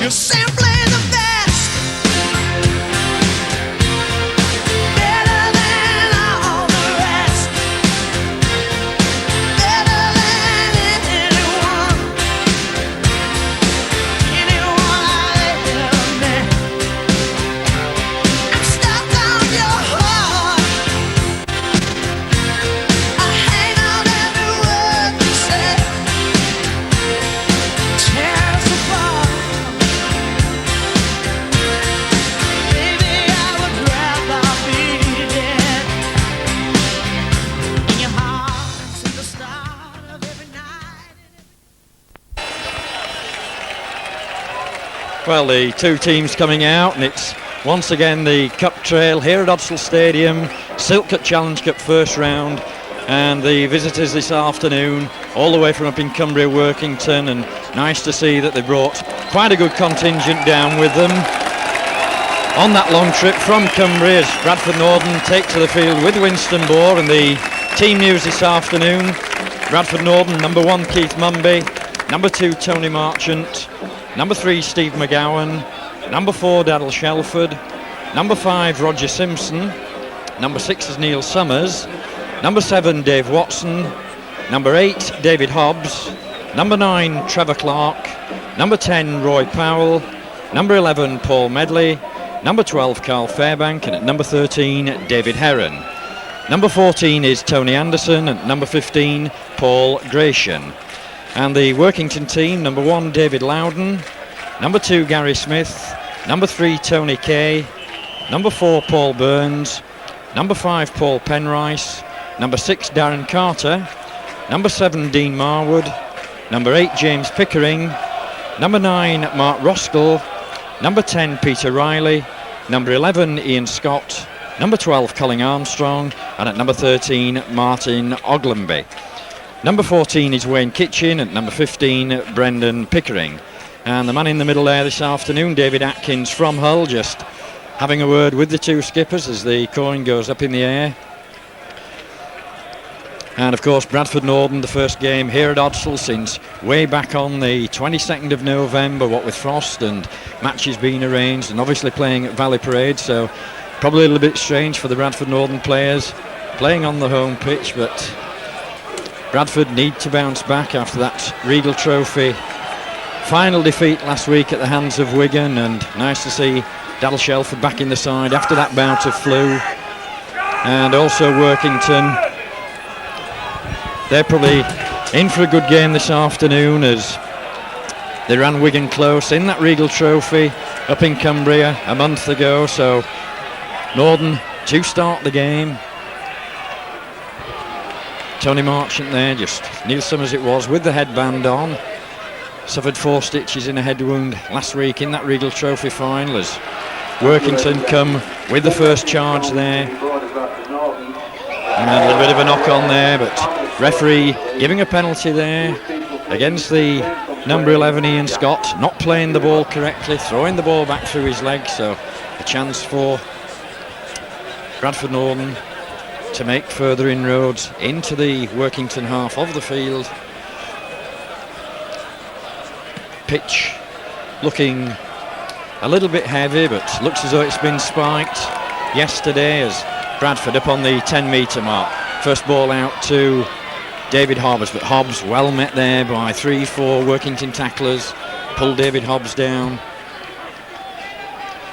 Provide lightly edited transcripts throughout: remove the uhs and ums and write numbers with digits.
You're simply the best, better than all the rest, better than anyone I've ever met. I'm stuck on your heart, I hang on every word you say, tear us apart. Baby, I would rather be dead in your heart since the start of every night. Well, the two teams coming out, and it's once again the Cup Trail here at Odsal Stadium, Silk Cut Challenge Cup first round, and the visitors this afternoon all the way from up in Cumbria, Workington, and nice to see that they brought quite a good contingent down with them on that long trip from Cumbria as Bradford Northern take to the field with Winston Boar. And the team news this afternoon: Bradford Northern, number 1 Keith Mumby, number 2 Tony Marchant, number 3 Steve McGowan, number 4 Daryl Shelford, number 5 Roger Simpson, number 6 is Neil Summers, number 7 Dave Watson, number 8 David Hobbs, number 9 Trevor Clark, number 10 Roy Powell, number 11 Paul Medley, number 12 Carl Fairbank, and at number 13 David Heron. Number 14 is Tony Anderson, and number 15 Paul Gratian. And the Workington team: number 1 David Loudon, number 2 Gary Smith, number 3 Tony Kay, number 4 Paul Burns, number 5 Paul Penrice, number 6 Darren Carter, number 7 Dean Marwood, number 8 James Pickering, number 9 Mark Roskell, number 10 Peter Riley, number 11 Ian Scott, number 12 Colin Armstrong, and at number 13 Martin Oglenby. Number 14 is Wayne Kitchen, and number 15 Brendan Pickering. And the man in the middle there this afternoon, David Atkins from Hull, just having a word with the two skippers as the coin goes up in the air. And of course Bradford Northern, the first game here at Odsal since way back on the 22nd of November, what with frost and matches being arranged, and obviously playing at Valley Parade, so probably a little bit strange for the Bradford Northern players playing on the home pitch. But Bradford need to bounce back after that Regal Trophy final defeat last week at the hands of Wigan, and nice to see Daryl Shelford back in the side after that bout of flu. And also Workington, they're probably in for a good game this afternoon as they ran Wigan close in that Regal Trophy up in Cumbria a month ago. So Northern to start the game. Tony Marchant there, just Neil Summers it was, with the headband on. Suffered 4 stitches in a head wound last week in that Regal Trophy final as Workington come with the first charge there. And a little bit of a knock on there, but referee giving a penalty there against the number 11 Ian Scott, not playing the ball correctly, throwing the ball back through his legs. So a chance for Bradford Northern to make further inroads into the Workington half of the field. Pitch looking a little bit heavy, but looks as though it's been spiked yesterday as Bradford up on the 10-metre mark. First ball out to David Hobbs, but Hobbs well met there by 3-4 Workington tacklers, pulled David Hobbs down.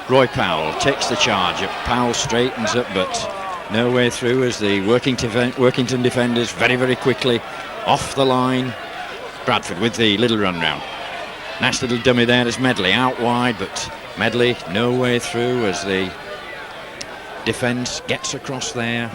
Roy Powell takes the charge up. Powell straightens up, but no way through as the Workington defenders very, very quickly off the line. Bradford with the little run round. Nice little dummy there as Medley out wide, but Medley no way through as the defence gets across there.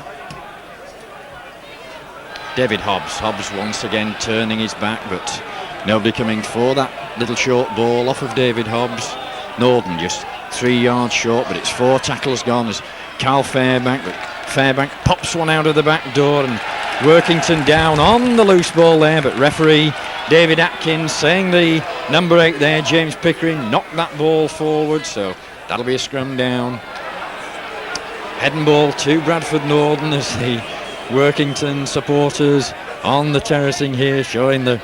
David Hobbs once again turning his back, but nobody coming for that little short ball off of David Hobbs. Northern just 3 yards short, but it's 4 tackles gone as Carl Fairbank, but Fairbank pops one out of the back door, and Workington down on the loose ball there, but referee David Atkins saying the number 8 there, James Pickering, knocked that ball forward, so that'll be a scrum down. Heading ball to Bradford Northern as the Workington supporters on the terracing here showing the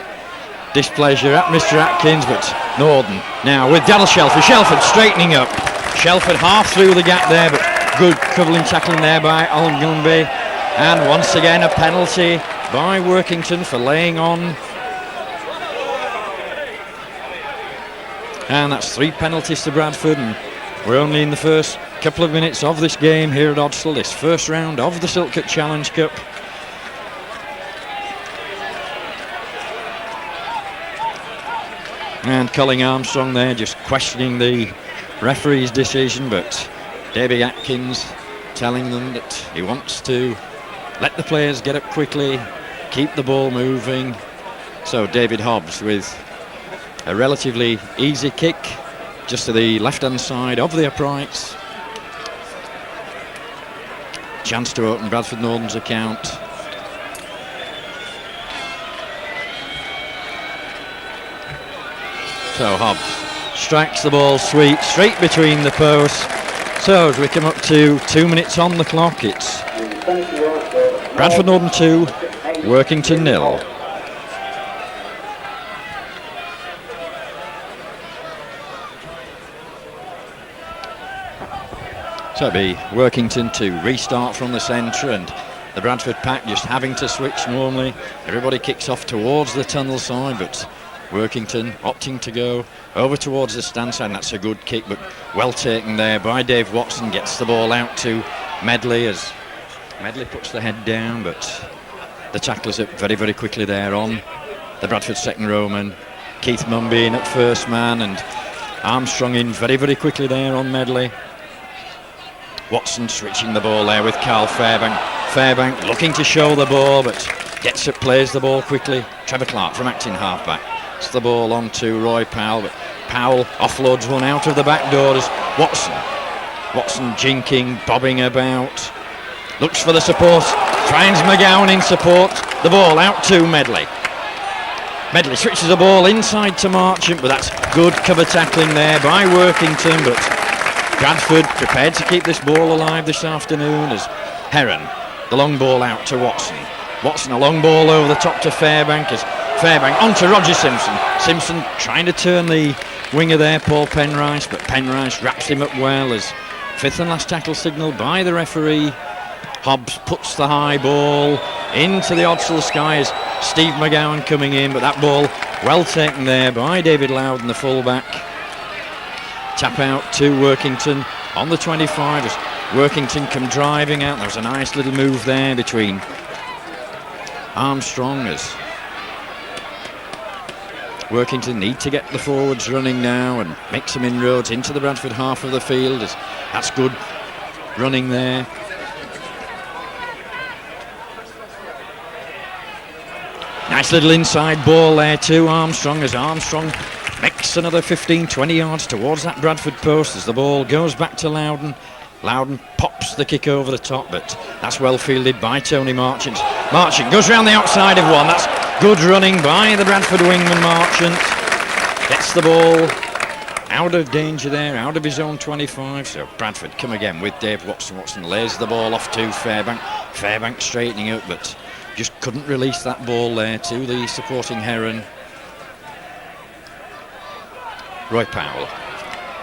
displeasure at Mr. Atkins, but Norden now with Daryl Shelford. Shelford straightening up. Shelford half through the gap there, but good covering tackling there by Ogilvie. And once again a penalty by Workington for laying on. And that's 3 penalties to Bradford, and we're only in the first couple of minutes of this game here at Odsal, this first round of the Silkcut Challenge Cup. And Colin Armstrong there just questioning the referee's decision, but David Atkins telling them that he wants to let the players get up quickly, keep the ball moving. So David Hobbs with a relatively easy kick just to the left-hand side of the uprights. Chance to open Bradford Norden's account. So Hobbs strikes the ball sweet, straight between the posts. So as we come up to 2 minutes on the clock, it's Bradford Norden 2, Workington 0. So it'll be Workington to restart from the centre, and the Bradford pack just having to switch normally. Everybody kicks off towards the tunnel side, but Workington opting to go over towards the stand side. That's a good kick, but well taken there by Dave Watson. Gets the ball out to Medley as Medley puts the head down, but the tackler's up very, very quickly there on the Bradford second rowman. Keith Mumby in at first man, and Armstrong in very, very quickly there on Medley. Watson switching the ball there with Carl Fairbank. Fairbank looking to show the ball, but gets it, plays the ball quickly. Trevor Clark from acting halfback. It's the ball on to Roy Powell, but Powell offloads one out of the back door as Watson jinking, bobbing about. Looks for the support, finds McGowan in support. The ball out to Medley. Medley switches the ball inside to Marchant, but that's good cover tackling there by Workington, but Bradford prepared to keep this ball alive this afternoon as Heron, the long ball out to Watson. Watson a long ball over the top to Fairbank as Fairbank onto Roger Simpson. Simpson trying to turn the winger there, Paul Penrice, but Penrice wraps him up well as fifth and last tackle signal by the referee. Hobbs puts the high ball into the Odsal sky as Steve McGowan coming in, but that ball well taken there by David Loudon, the fullback. Tap out to Workington on the 25 as Workington come driving out. There was a nice little move there between Armstrong as Workington need to get the forwards running now and make some inroads into the Bradford half of the field. As that's good running there. Nice little inside ball there to Armstrong as Armstrong makes another 15-20 yards towards that Bradford post as the ball goes back to Loudon. Loudon pops the kick over the top, but that's well fielded by Tony Marchant. Marchant goes round the outside of one. That's good running by the Bradford wingman Marchant. Gets the ball out of danger there, out of his own 25. So Bradford come again with Dave Watson. Watson lays the ball off to Fairbank. Fairbank straightening up, but just couldn't release that ball there to the supporting Heron. Roy Powell.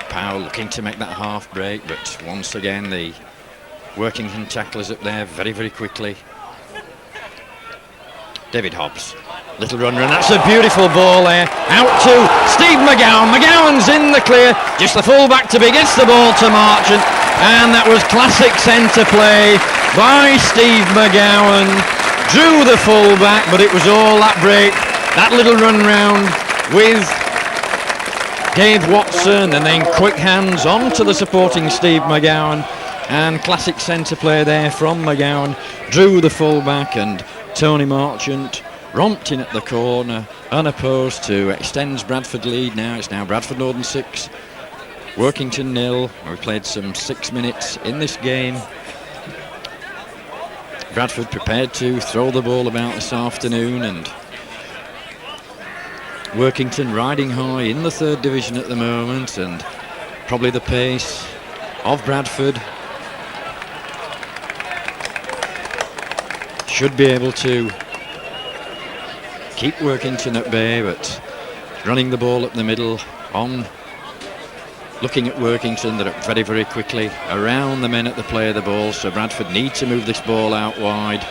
Powell looking to make that half break, but once again the Workington tacklers up there very, very quickly. David Hobbs, little runner, and that's a beautiful ball there. Out to Steve McGowan. McGowan's in the clear, just the full-back to be, gets the ball to Marchant, and that was classic centre play by Steve McGowan. Drew the full-back, but it was all that break, that little run round with Dave Watson, and then quick hands on to the supporting Steve McGowan, and classic centre play there from McGowan. Drew the full-back, and Tony Marchant romped in at the corner, unopposed, to extends Bradford lead now. It's now Bradford Norden 6, Workington 0. We played some 6 minutes in this game. Bradford prepared to throw the ball about this afternoon, and Workington riding high in the third division at the moment, and probably the pace of Bradford should be able to keep Workington at bay, but running the ball up the middle on looking at Workington. They're up very, very quickly around the men at the play of the ball, so Bradford need to move this ball out wide.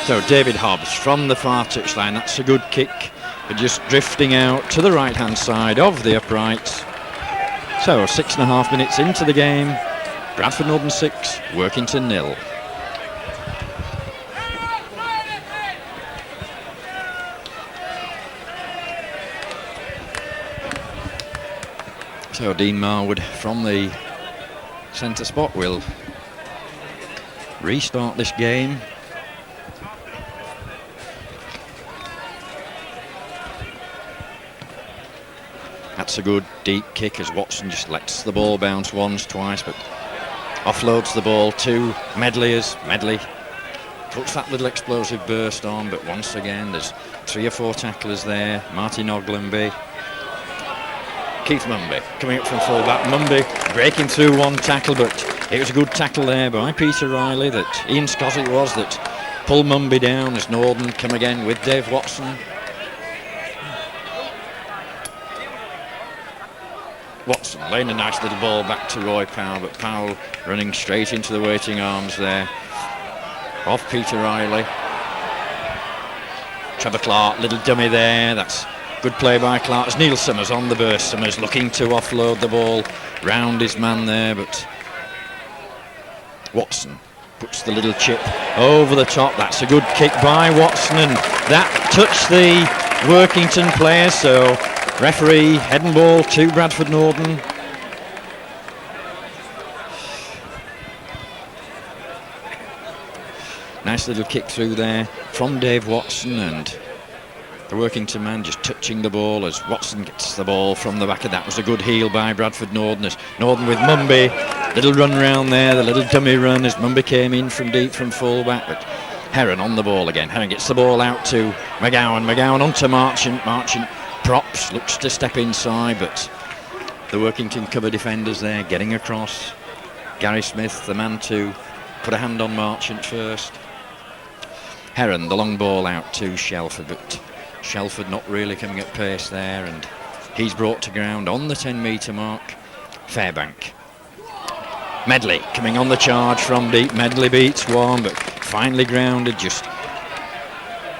So David Hobbs from the far touchline, that's a good kick, but just drifting out to the right hand side of the uprights. So 6.5 minutes into the game, Bradford Northern 6, Workington 0. So Dean Marwood from the centre spot will restart this game. That's a good deep kick as Watson just lets the ball bounce once, twice, but offloads the ball to Medley as Medley puts that little explosive burst on, but once again there's 3 or 4 tacklers there. Martin Oglenby, Keith Mumby coming up from full-back. Mumby breaking through one tackle, but it was a good tackle there by Peter Riley that Ian Scott it was that pulled Mumby down as Northern come again with Dave Watson. Watson laying a nice little ball back to Roy Powell, but Powell running straight into the waiting arms there of Peter Riley. Trevor Clark, little dummy there, that's good play by Clark. As Neil Summers on the burst, Summers looking to offload the ball round his man there, but Watson puts the little chip over the top. That's a good kick by Watson, and that touched the Workington player, so referee heading ball to Bradford Northern. Nice little kick through there from Dave Watson, and the Workington man just touching the ball as Watson gets the ball from the back of that. Was a good heel by Bradford Northern as Northern with Mumby. Little run round there, the little dummy run as Mumby came in from deep from full-back, but Heron on the ball again. Heron gets the ball out to McGowan. McGowan onto Marchant. Marchant props, looks to step inside, but the Workington cover defenders there getting across. Gary Smith, the man to put a hand on Marchant first. Heron, the long ball out to Shelford, but Shelford not really coming at pace there, and he's brought to ground on the 10-metre mark. Fairbank. Medley coming on the charge from deep. Medley beats one, but finally grounded just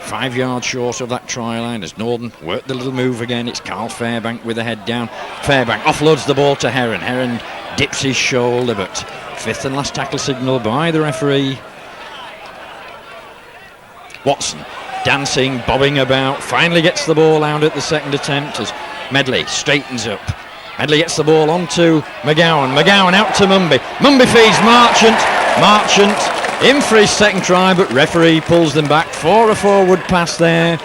5 yards short of that try line as Northern worked the little move again. It's Carl Fairbank with the head down. Fairbank offloads the ball to Heron. Heron dips his shoulder, but fifth and last tackle signal by the referee. Watson dancing, bobbing about, finally gets the ball out at the second attempt as Medley straightens up. Medley gets the ball onto McGowan. McGowan out to Mumby. Mumby feeds Marchant. Marchant in for his second try, but referee pulls them back for a forward pass there.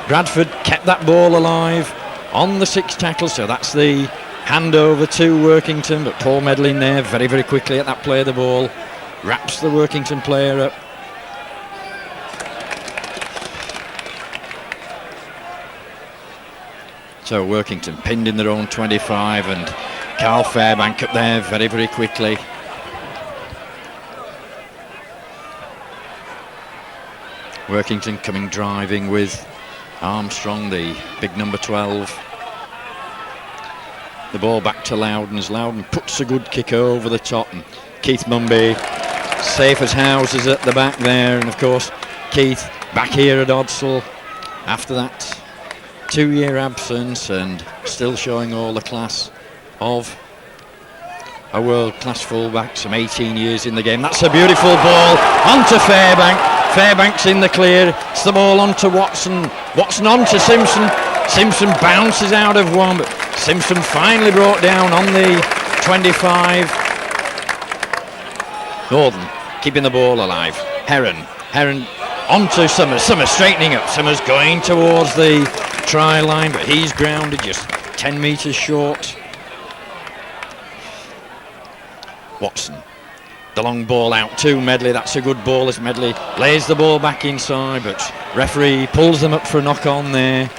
Bradford kept that ball alive on the 6 tackles, so that's the handover to Workington, but Paul Medley in there very, very quickly at that play of the ball. Wraps the Workington player up. So Workington pinned in their own 25, and Carl Fairbank up there very, very quickly. Workington coming driving with Armstrong, the big number 12. The ball back to Loudon as Loudon puts a good kick over the top, and Keith Mumby safe as houses at the back there, and of course Keith back here at Odsal after that 2-year absence and still showing all the class of a world-class fullback, some 18 years in the game. That's a beautiful ball onto Fairbank. Fairbank's in the clear. It's the ball onto Watson. Watson onto Simpson. Simpson bounces out of one, but Simpson finally brought down on the 25. Northern keeping the ball alive. Heron onto Summers. Summers straightening up. Summers going towards the try line, but he's grounded just 10 metres short. Watson, the long ball out to Medley. That's a good ball as Medley lays the ball back inside, but referee pulls them up for a knock on there.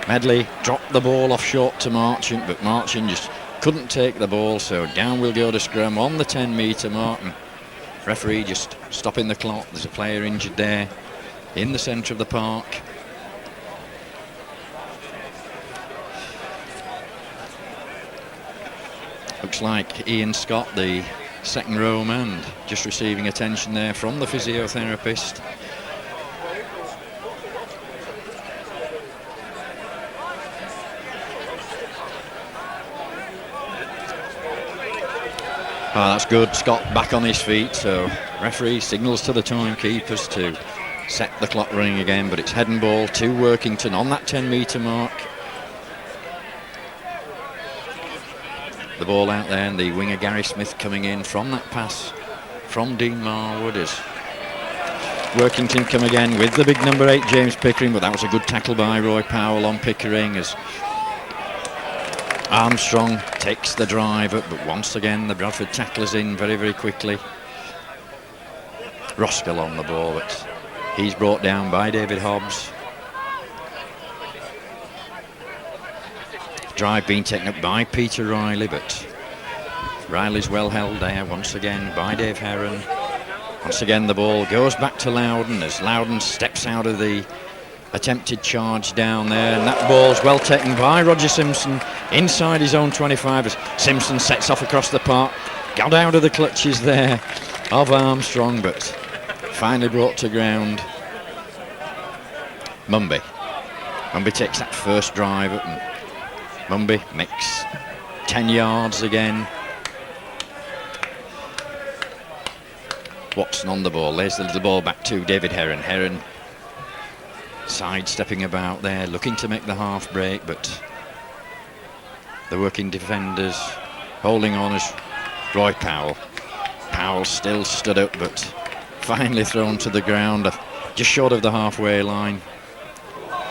Medley dropped the ball off short to Marchant, but Marchant just couldn't take the ball, so down will go to scrum on the 10-metre mark. And referee just stopping the clock. There's a player injured there in the centre of the park. Looks like Ian Scott, the second row man, just receiving attention there from the physiotherapist. Oh, that's good. Scott back on his feet, so referee signals to the timekeepers to set the clock running again, but it's head and ball to Workington on that 10-metre mark. The ball out there, and the winger Gary Smith coming in from that pass from Dean Marwood as Workington come again with the big number 8 James Pickering, but that was a good tackle by Roy Powell on Pickering as Armstrong takes the drive up, but once again the Bradford tacklers in very, very quickly. Roskell on the ball, but he's brought down by David Hobbs. Drive being taken up by Peter Riley, but Riley's well held there once again by Dave Heron. Once again the ball goes back to Loudon as Loudon steps out of the attempted charge down there, and that ball's well taken by Roger Simpson inside his own 25 as Simpson sets off across the park. Got out of the clutches there of Armstrong, but finally brought to ground. Mumby takes that first drive up, and Mumby makes 10 yards again. Watson on the ball, lays the little ball back to David Heron. Heron sidestepping about there, looking to make the half break, but the working defenders holding on as Roy Powell. Powell still stood up, but finally thrown to the ground, just short of the halfway line.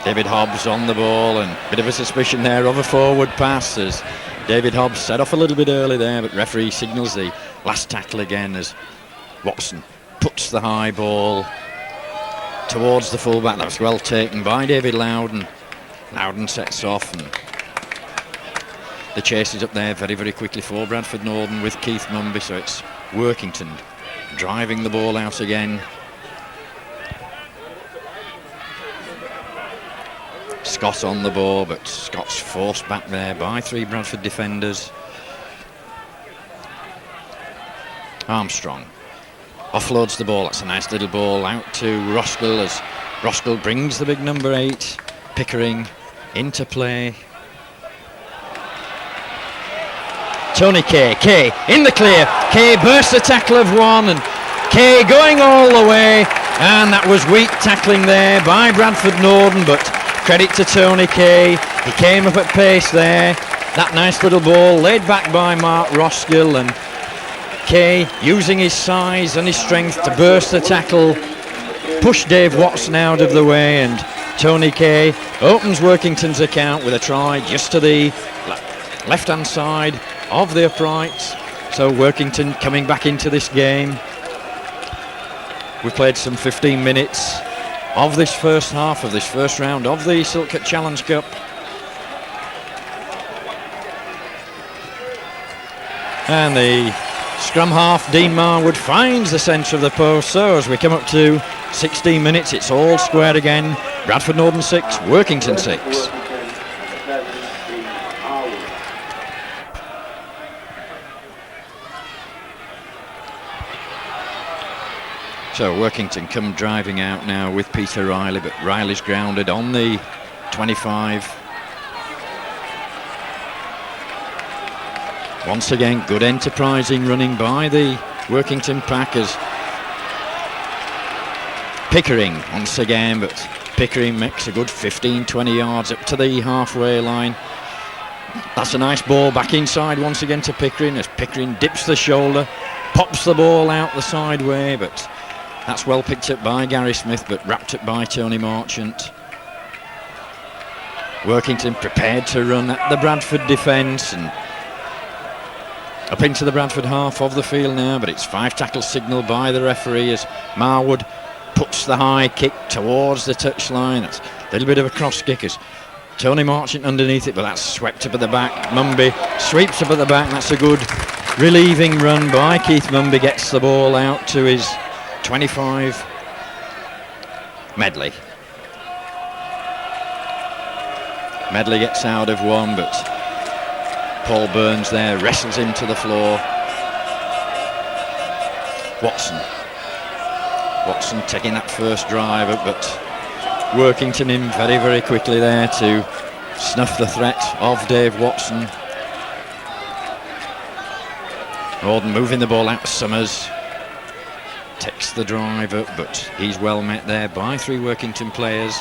David Hobbs on the ball, and a bit of a suspicion there of a forward pass as David Hobbs set off a little bit early there, but referee signals the last tackle again as Watson puts the high ball towards the fullback. That was well taken by David Loudon. Loudon sets off, and the chase is up there very, very quickly for Bradford Northern with Keith Mumby, so it's Workington driving the ball out again. Scott on the ball, but Scott's forced back there by 3 Bradford defenders. Armstrong offloads the ball. That's a nice little ball out to Roskell as Roskell brings the big number 8 Pickering into play. Tony Kay in the clear. Kay bursts the tackle of one, and Kay going all the way, and that was weak tackling there by Bradford Northern, but credit to Tony Kay. He came up at pace there. That nice little ball laid back by Mark Roskell, and Kay using his size and his strength to burst the tackle, push Dave Watson out of the way, and Tony Kay opens Workington's account with a try just to the left-hand side of the uprights. So Workington coming back into this game. We've played some 15 minutes of this first half of this first round of the Silkcut Challenge Cup. And the scrum half, Dean Marwood, finds the centre of the post. So as we come up to 16 minutes, it's all square again. Bradford Northern 6, Workington 6. So Workington come driving out now with Peter Riley, but Riley's grounded on the 25. Once again, good enterprising running by the Workington Packers. Pickering once again, but Pickering makes a good 15-20 yards up to the halfway line. That's a nice ball back inside once again to Pickering as Pickering dips the shoulder, pops the ball out the side way, but that's well picked up by Gary Smith, but wrapped up by Tony Marchant. Workington prepared to run at the Bradford defence and up into the Bradford half of the field now, but it's 5 tackles signalled by the referee as Marwood puts the high kick towards the touchline. That's a little bit of a cross kick as Tony Marchant underneath it, but that's swept up at the back. Mumby sweeps up at the back. That's a good relieving run by Keith Mumby, gets the ball out to his 25. Medley gets out of one, but Paul Burns there wrestles him to the floor. Watson taking that first drive up, but Workington in very, very quickly there to snuff the threat of Dave Watson. Northern moving the ball out to Summers. Takes the drive up, but he's well met there by 3 Workington players.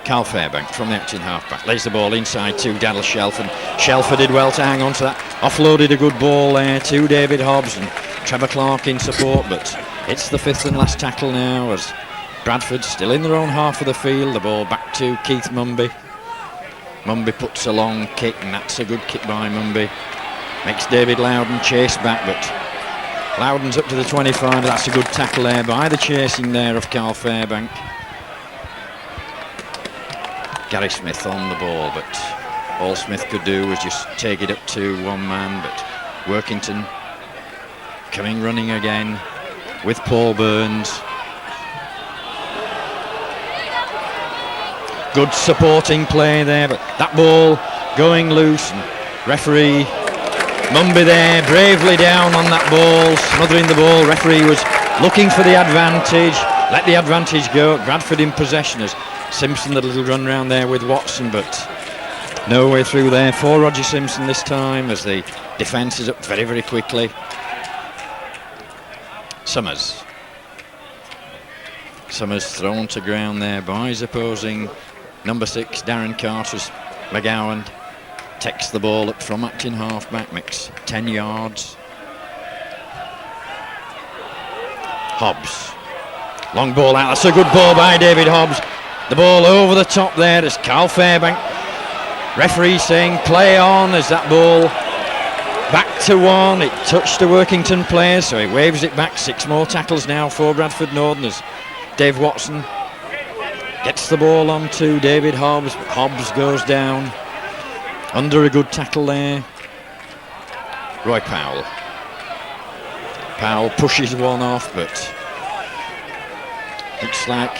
Carl Fairbank from the acting halfback lays the ball inside to Daryl Shelford. Shelford did well to hang on to that. Offloaded a good ball there to David Hobbs, and Trevor Clark in support, but it's the 5th and last tackle now as Bradford still in their own half of the field. The ball back to Keith Mumby. Mumby puts a long kick, and that's a good kick by Mumby. Makes David Loudon chase back, but Loudon's up to the 25. That's a good tackle there by the chasing there of Carl Fairbank. Gary Smith on the ball, but all Smith could do was just take it up to one man, but Workington coming running again with Paul Burns. Good supporting play there, but that ball going loose, and referee Mumby there bravely down on that ball, smothering the ball. Referee was looking for the advantage, let the advantage go. Bradford in possession as Simpson, the little run round there with Watson, but no way through there for Roger Simpson this time as the defence is up very, very quickly. Summers thrown to ground there by his opposing number 6 Darren Carter's McGowan. Takes the ball up from acting halfback, makes 10 yards. Hobbs, long ball out, that's a good ball by David Hobbs. The ball over the top there as Carl Fairbank. Referee saying play on as that ball back to 1. It touched the Workington players, so he waves it back. 6 more tackles now for Bradford Northern as Dave Watson gets the ball on to David Hobbs. Hobbs goes down under a good tackle there. Roy Powell. Powell pushes one off, but looks like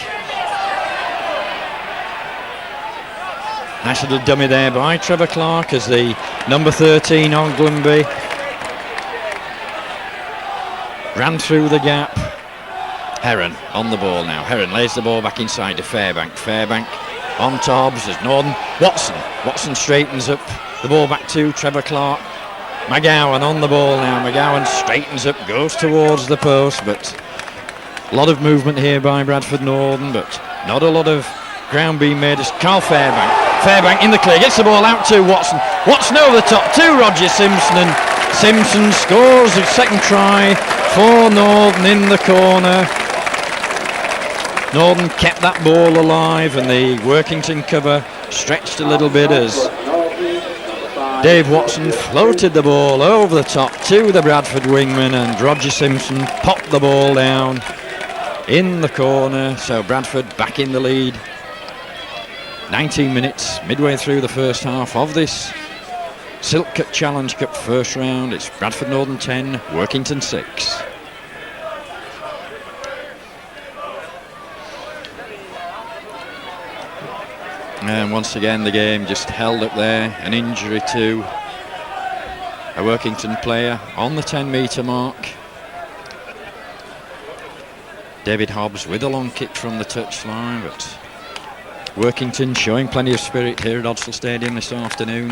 nice little dummy there by Trevor Clark as the number 13 on Glumby ran through the gap. Heron on the ball now. Heron lays the ball back inside to Fairbank. Fairbank on to Hobbs as Northern. Watson straightens up the ball back to Trevor Clark. McGowan on the ball now. McGowan straightens up, goes towards the post, but a lot of movement here by Bradford Northern, but not a lot of ground being made as Carl Fairbank in the clear, gets the ball out to Watson. Watson over the top to Roger Simpson, and Simpson scores a second try for Northern in the corner. Northern kept that ball alive, and the Workington cover stretched a little bit as Dave Watson floated the ball over the top to the Bradford wingman, and Roger Simpson popped the ball down in the corner. So Bradford back in the lead. 19 minutes midway through the first half of this Silk Cut Challenge Cup first round. It's Bradford Northern 10, Workington 6. And once again the game just held up there. An injury to a Workington player on the 10-metre mark. David Hobbs with a long kick from the touchline, but Workington showing plenty of spirit here at Odsal Stadium this afternoon.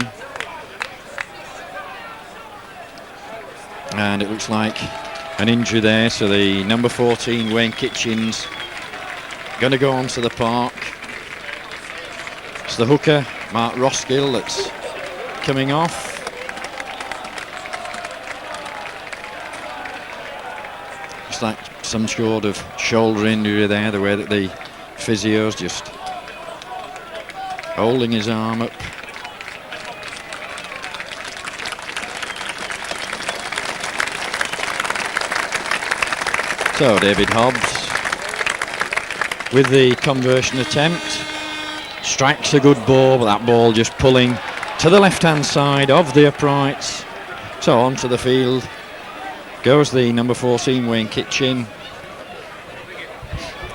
And it looks like an injury there, so the number 14 Wayne Kitchens going to go onto the park. It's the hooker Mark Roskill that's coming off. It's like some sort of shoulder injury there, the way that the physio's just holding his arm up. So David Hobbs with the conversion attempt strikes a good ball, but that ball just pulling to the left hand side of the uprights. So onto the field goes the number 14 Wayne Kitchen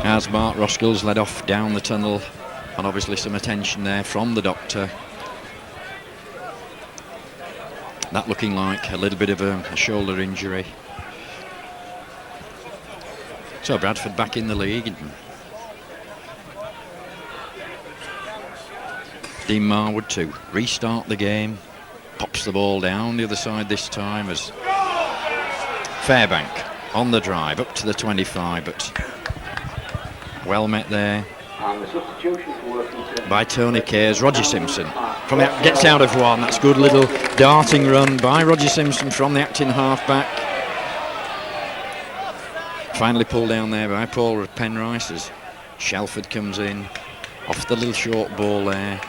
as Mark Roskill's led off down the tunnel, and obviously some attention there from the doctor. That looking like a little bit of a shoulder injury. So Bradford back in the league. Dean Marwood to restart the game. Pops the ball down the other side this time as Fairbank on the drive up to the 25, but well met there by Tony Kayes. Roger Simpson gets out of one. That's a good little darting run by Roger Simpson from the acting half-back. Finally pulled down there by Paul Penrice as Shelford comes in off the little short ball there.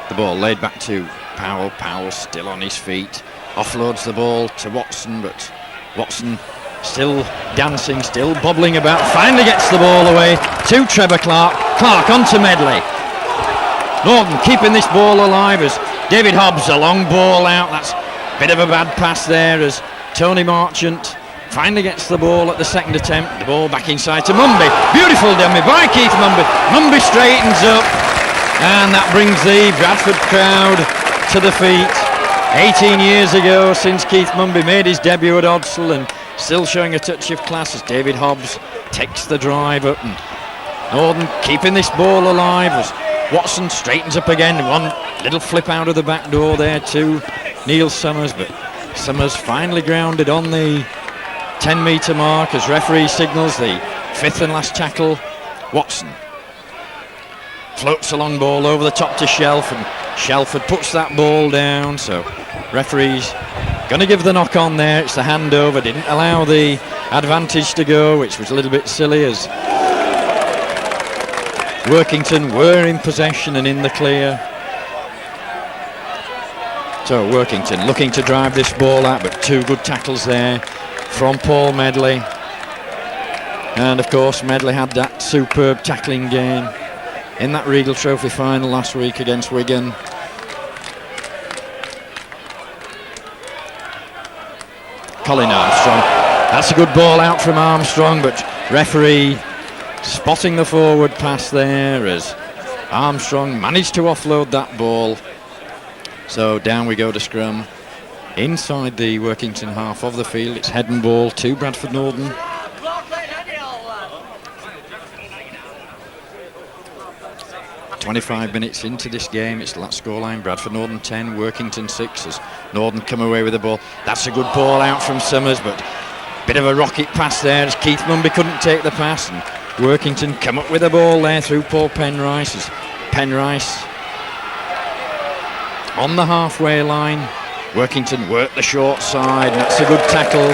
The ball laid back to Powell. Powell still on his feet. Offloads the ball to Watson, but Watson still dancing, still bobbling about. Finally gets the ball away to Trevor Clark. Clark onto Medley. Norton keeping this ball alive as David Hobbs, a long ball out. That's a bit of a bad pass there as Tony Marchant finally gets the ball at the second attempt. The ball back inside to Mumby. Beautiful dummy by Keith Mumby. Mumby straightens up. And that brings the Bradford crowd to the feet. 18 years ago since Keith Mumby made his debut at Odsal, and still showing a touch of class as David Hobbs takes the drive up. And Norton keeping this ball alive as Watson straightens up again. One little flip out of the back door there to Neil Summers, but Summers finally grounded on the 10-metre mark as referee signals the fifth and last tackle. Watson floats a long ball over the top to Shelford, and Shelford puts that ball down, so referee's going to give the knock on there. It's the handover, didn't allow the advantage to go, which was a little bit silly as Workington were in possession and in the clear. So Workington looking to drive this ball out, but two good tackles there from Paul Medley. And of course Medley had that superb tackling game in that Regal Trophy final last week against Wigan. Colin Armstrong, that's a good ball out from Armstrong, but referee spotting the forward pass there as Armstrong managed to offload that ball. So down we go to scrum inside the Workington half of the field. It's head and ball to Bradford Northern. 25 minutes into this game, it's that scoreline: Bradford Northern 10, Workington 6 as Northern come away with the ball. That's a good ball out from Summers, but bit of a rocket pass there as Keith Mumby couldn't take the pass, and Workington come up with the ball there through Paul Penrice as Penrice on the halfway line. Workington work the short side, and that's a good tackle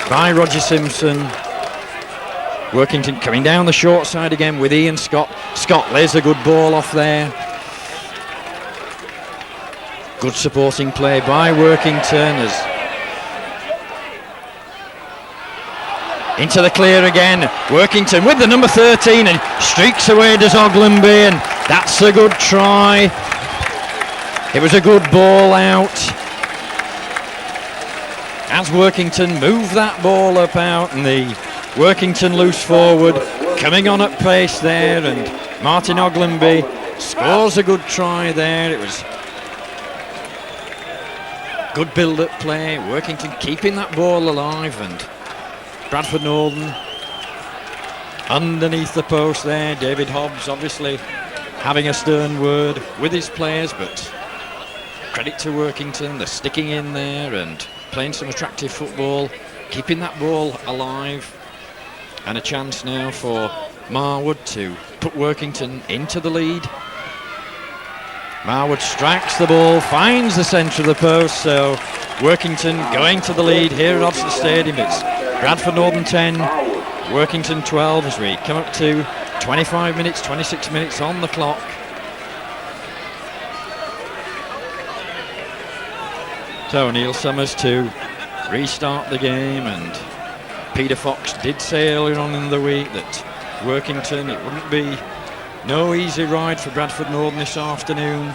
by Roger Simpson. Workington coming down the short side again with Ian Scott. Scott lays a good ball off there. Good supporting play by Workington as into the clear again. Workington with the number 13 and streaks away does Oglenby, and that's a good try. It was a good ball out as Workington moved that ball up out, and the Workington loose forward coming on at pace there, and Martin Oglenby scores a good try there. It was good build-up play. Workington keeping that ball alive, and Bradford Northern underneath the post there. David Hobbs obviously having a stern word with his players, but credit to Workington. They're sticking in there and playing some attractive football, keeping that ball alive. And a chance now for Marwood to put Workington into the lead. Marwood strikes the ball, finds the centre of the post, so Workington going to the lead here at Odsal Stadium. It's Bradford Northern 10, Workington 12 as we come up to 25 minutes, 26 minutes on the clock. So Neil Summers to restart the game, and Peter Fox did say earlier on in the week that Workington, it wouldn't be no easy ride for Bradford Northern this afternoon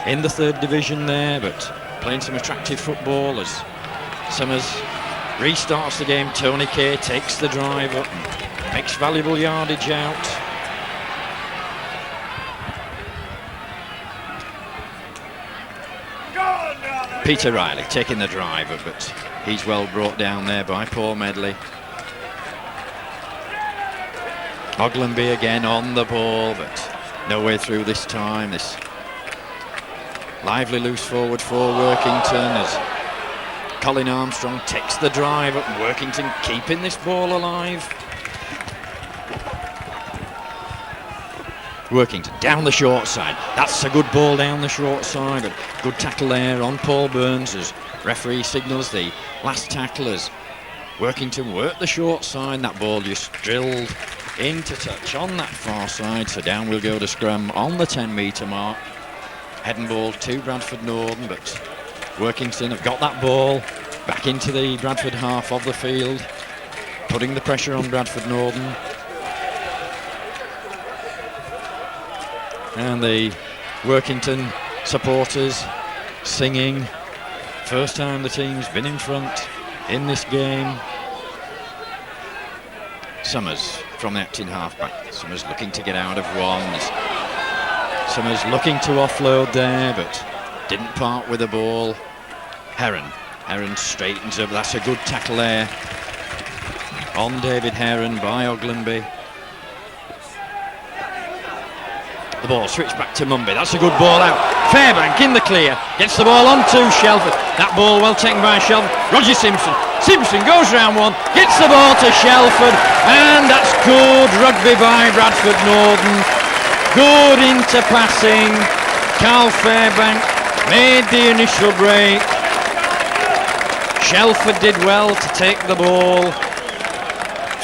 in the third division there, but playing some attractive football as Summers restarts the game. Tony Kay takes the drive up and makes valuable yardage out. Peter Riley taking the driver, but he's well brought down there by Paul Medley. Oglenby again on the ball, but no way through this time. This lively loose forward for Workington as Colin Armstrong takes the drive up. Workington keeping this ball alive. Workington down the short side. That's a good ball down the short side. A good tackle there on Paul Burns as referee signals the last tackle as Workington worked the short side. That ball just drilled into touch on that far side. So down we'll go to scrum on the 10-metre mark. Heading ball to Bradford Northern, but Workington have got that ball back into the Bradford half of the field, putting the pressure on Bradford Northern. And the Workington supporters singing. First time the team's been in front in this game. Summers from the acting halfback. Summers looking to get out of one. Summers looking to offload there, but didn't part with the ball. Heron straightens up. That's a good tackle there on David Heron by Oglenby. The ball switched back to Mumby. That's a good ball out. Fairbank in the clear. Gets the ball onto Shelford. That ball well taken by Shelford. Roger Simpson. Simpson goes round one. Gets the ball to Shelford. And that's good rugby by Bradford Northern. Good into passing. Carl Fairbank made the initial break. Shelford did well to take the ball.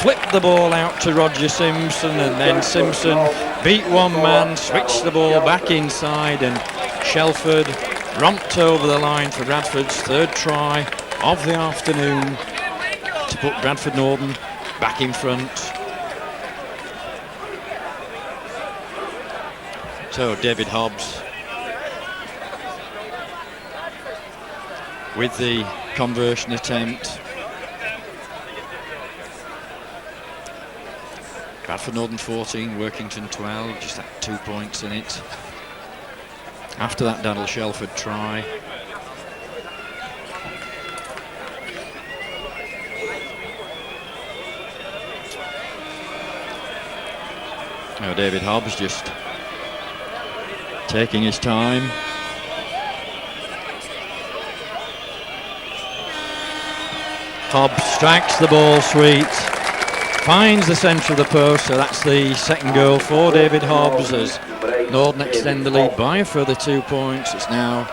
Flipped the ball out to Roger Simpson, and then Simpson beat one man, switched the ball back inside, and Shelford romped over the line for Bradford's third try of the afternoon to put Bradford Northern back in front. So David Hobbs with the conversion attempt. Bradford Northern 14, Workington 12, just that 2 points in it. After that Daniel Shelford try. Now David Hobbs just taking his time. Hobbs strikes the ball sweet. Finds the centre of the post, so that's the second goal for David Hobbs as Northern extend the lead by a further 2 points. It's now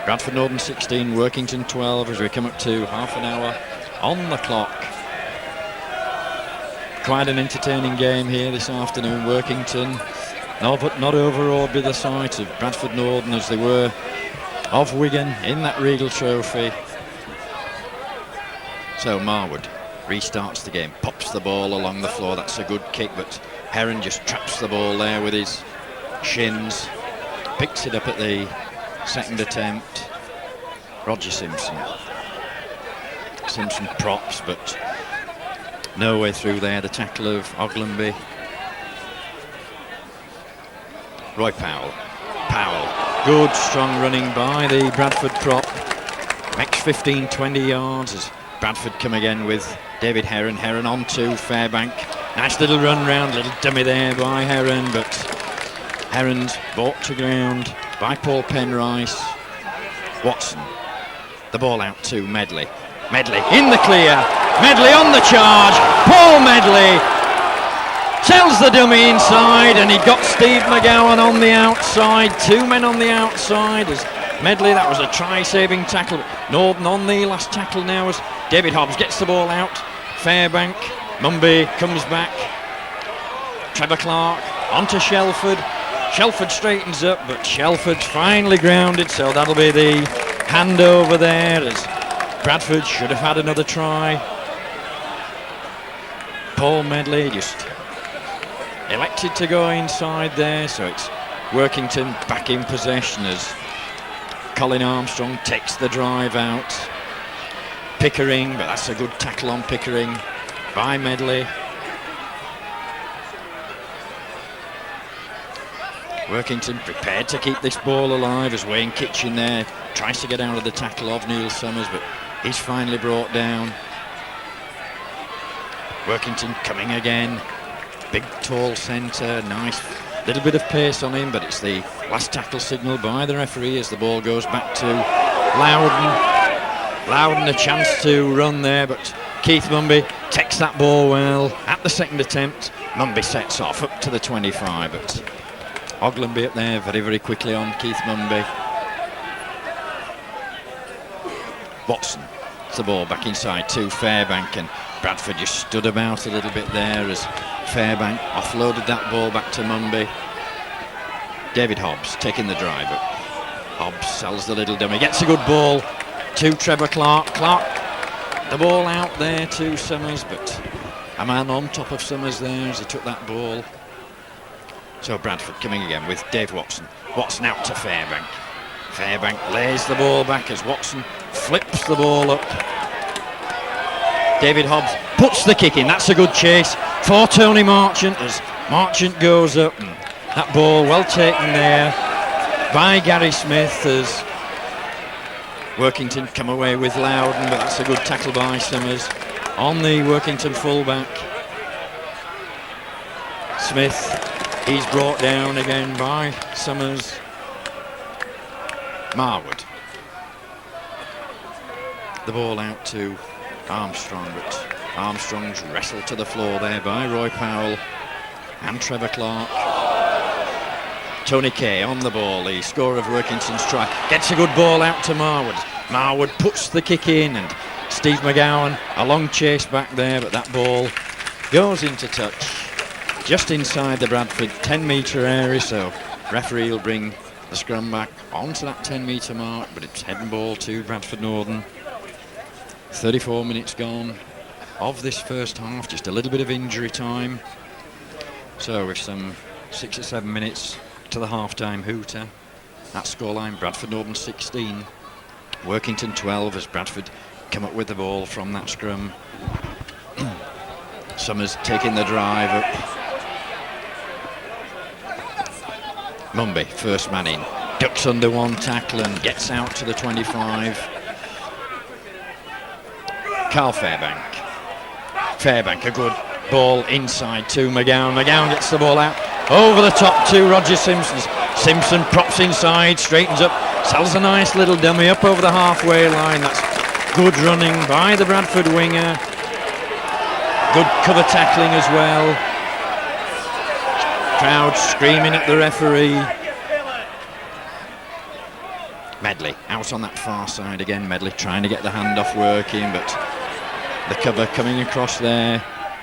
Bradford Northern 16, Workington 12 as we come up to half an hour on the clock. Quite an entertaining game here this afternoon. Workington not overawed by the sight of Bradford Northern as they were of Wigan in that Regal Trophy. So Marwood restarts the game, pops the ball along the floor. That's a good kick, but Heron just traps the ball there with his shins. Picks it up at the second attempt. Roger Simpson. Simpson props, but no way through there. The tackle of Oglenby. Roy Powell. Good strong running by the Bradford prop. Next 15-20 yards as Bradford come again with David Heron. Heron on to Fairbank. Nice little run round, little dummy there by Heron, but Heron's brought to ground by Paul Penrice. Watson. The ball out to Medley. Medley in the clear. Medley on the charge. Paul Medley tells the dummy inside, and he got Steve McGowan on the outside. Two men on the outside as Medley, that was a try-saving tackle. Northern on the last tackle now as David Hobbs gets the ball out. Fairbank, Mumby comes back. Trevor Clark onto Shelford. Shelford straightens up, but Shelford's finally grounded, so that'll be the handover there as Bradford should have had another try. Paul Medley just elected to go inside there, so it's Workington back in possession as Colin Armstrong takes the drive out. Pickering, but that's a good tackle on Pickering by Medley. Workington prepared to keep this ball alive as Wayne Kitchen there tries to get out of the tackle of Neil Summers, but he's finally brought down. Workington coming again. Big tall centre, nice little bit of pace on him, but it's the last tackle signal by the referee as the ball goes back to Loudon. Loudon a chance to run there, but Keith Mumby takes that ball well at the second attempt. Mumby sets off up to the 25, but Oglenby up there very, very quickly on Keith Mumby. Watson, the ball back inside to Fairbank, and Bradford just stood about a little bit there as Fairbank offloaded that ball back to Mumby. David Hobbs taking the drive up. Hobbs sells the little dummy, gets a good ball to Trevor Clark. Clark, the ball out there to Summers, but a man on top of Summers there as he took that ball. So Bradford coming again with Dave Watson. Watson out to Fairbank. Fairbank lays the ball back as Watson flips the ball up. David Hobbs puts the kick in. That's a good chase for Tony Marchant as Marchant goes up. And that ball well taken there by Gary Smith as Workington come away with Loudon, but that's a good tackle by Summers on the Workington fullback. Smith, he's brought down again by Summers. Marwood. The ball out to Armstrong, but Armstrong's wrestled to the floor there by Roy Powell and Trevor Clark. Tony Kay on the ball, the scorer of Workington's try, gets a good ball out to Marwood. Marwood puts the kick in, and Steve McGowan a long chase back there, but that ball goes into touch just inside the Bradford 10-metre area, so referee will bring the scrum back onto that 10-metre mark, but it's head and ball to Bradford Northern. 34 minutes gone of this first half, just a little bit of injury time. So with some 6 or 7 minutes to the half-time hooter, that scoreline, Bradford Northern 16, Workington 12 as Bradford come up with the ball from that scrum. Summers taking the drive up. Mumby, first man in, ducks under one tackle and gets out to the 25. Carl Fairbank. Fairbank, a good ball inside to McGowan. McGowan gets the ball out over the top to Roger Simpson. Simpson props inside, straightens up, sells a nice little dummy up over the halfway line. That's good running by the Bradford winger. Good cover tackling as well. Crowd screaming at the referee. Medley out on that far side again. Medley trying to get the handoff working, but the cover coming across there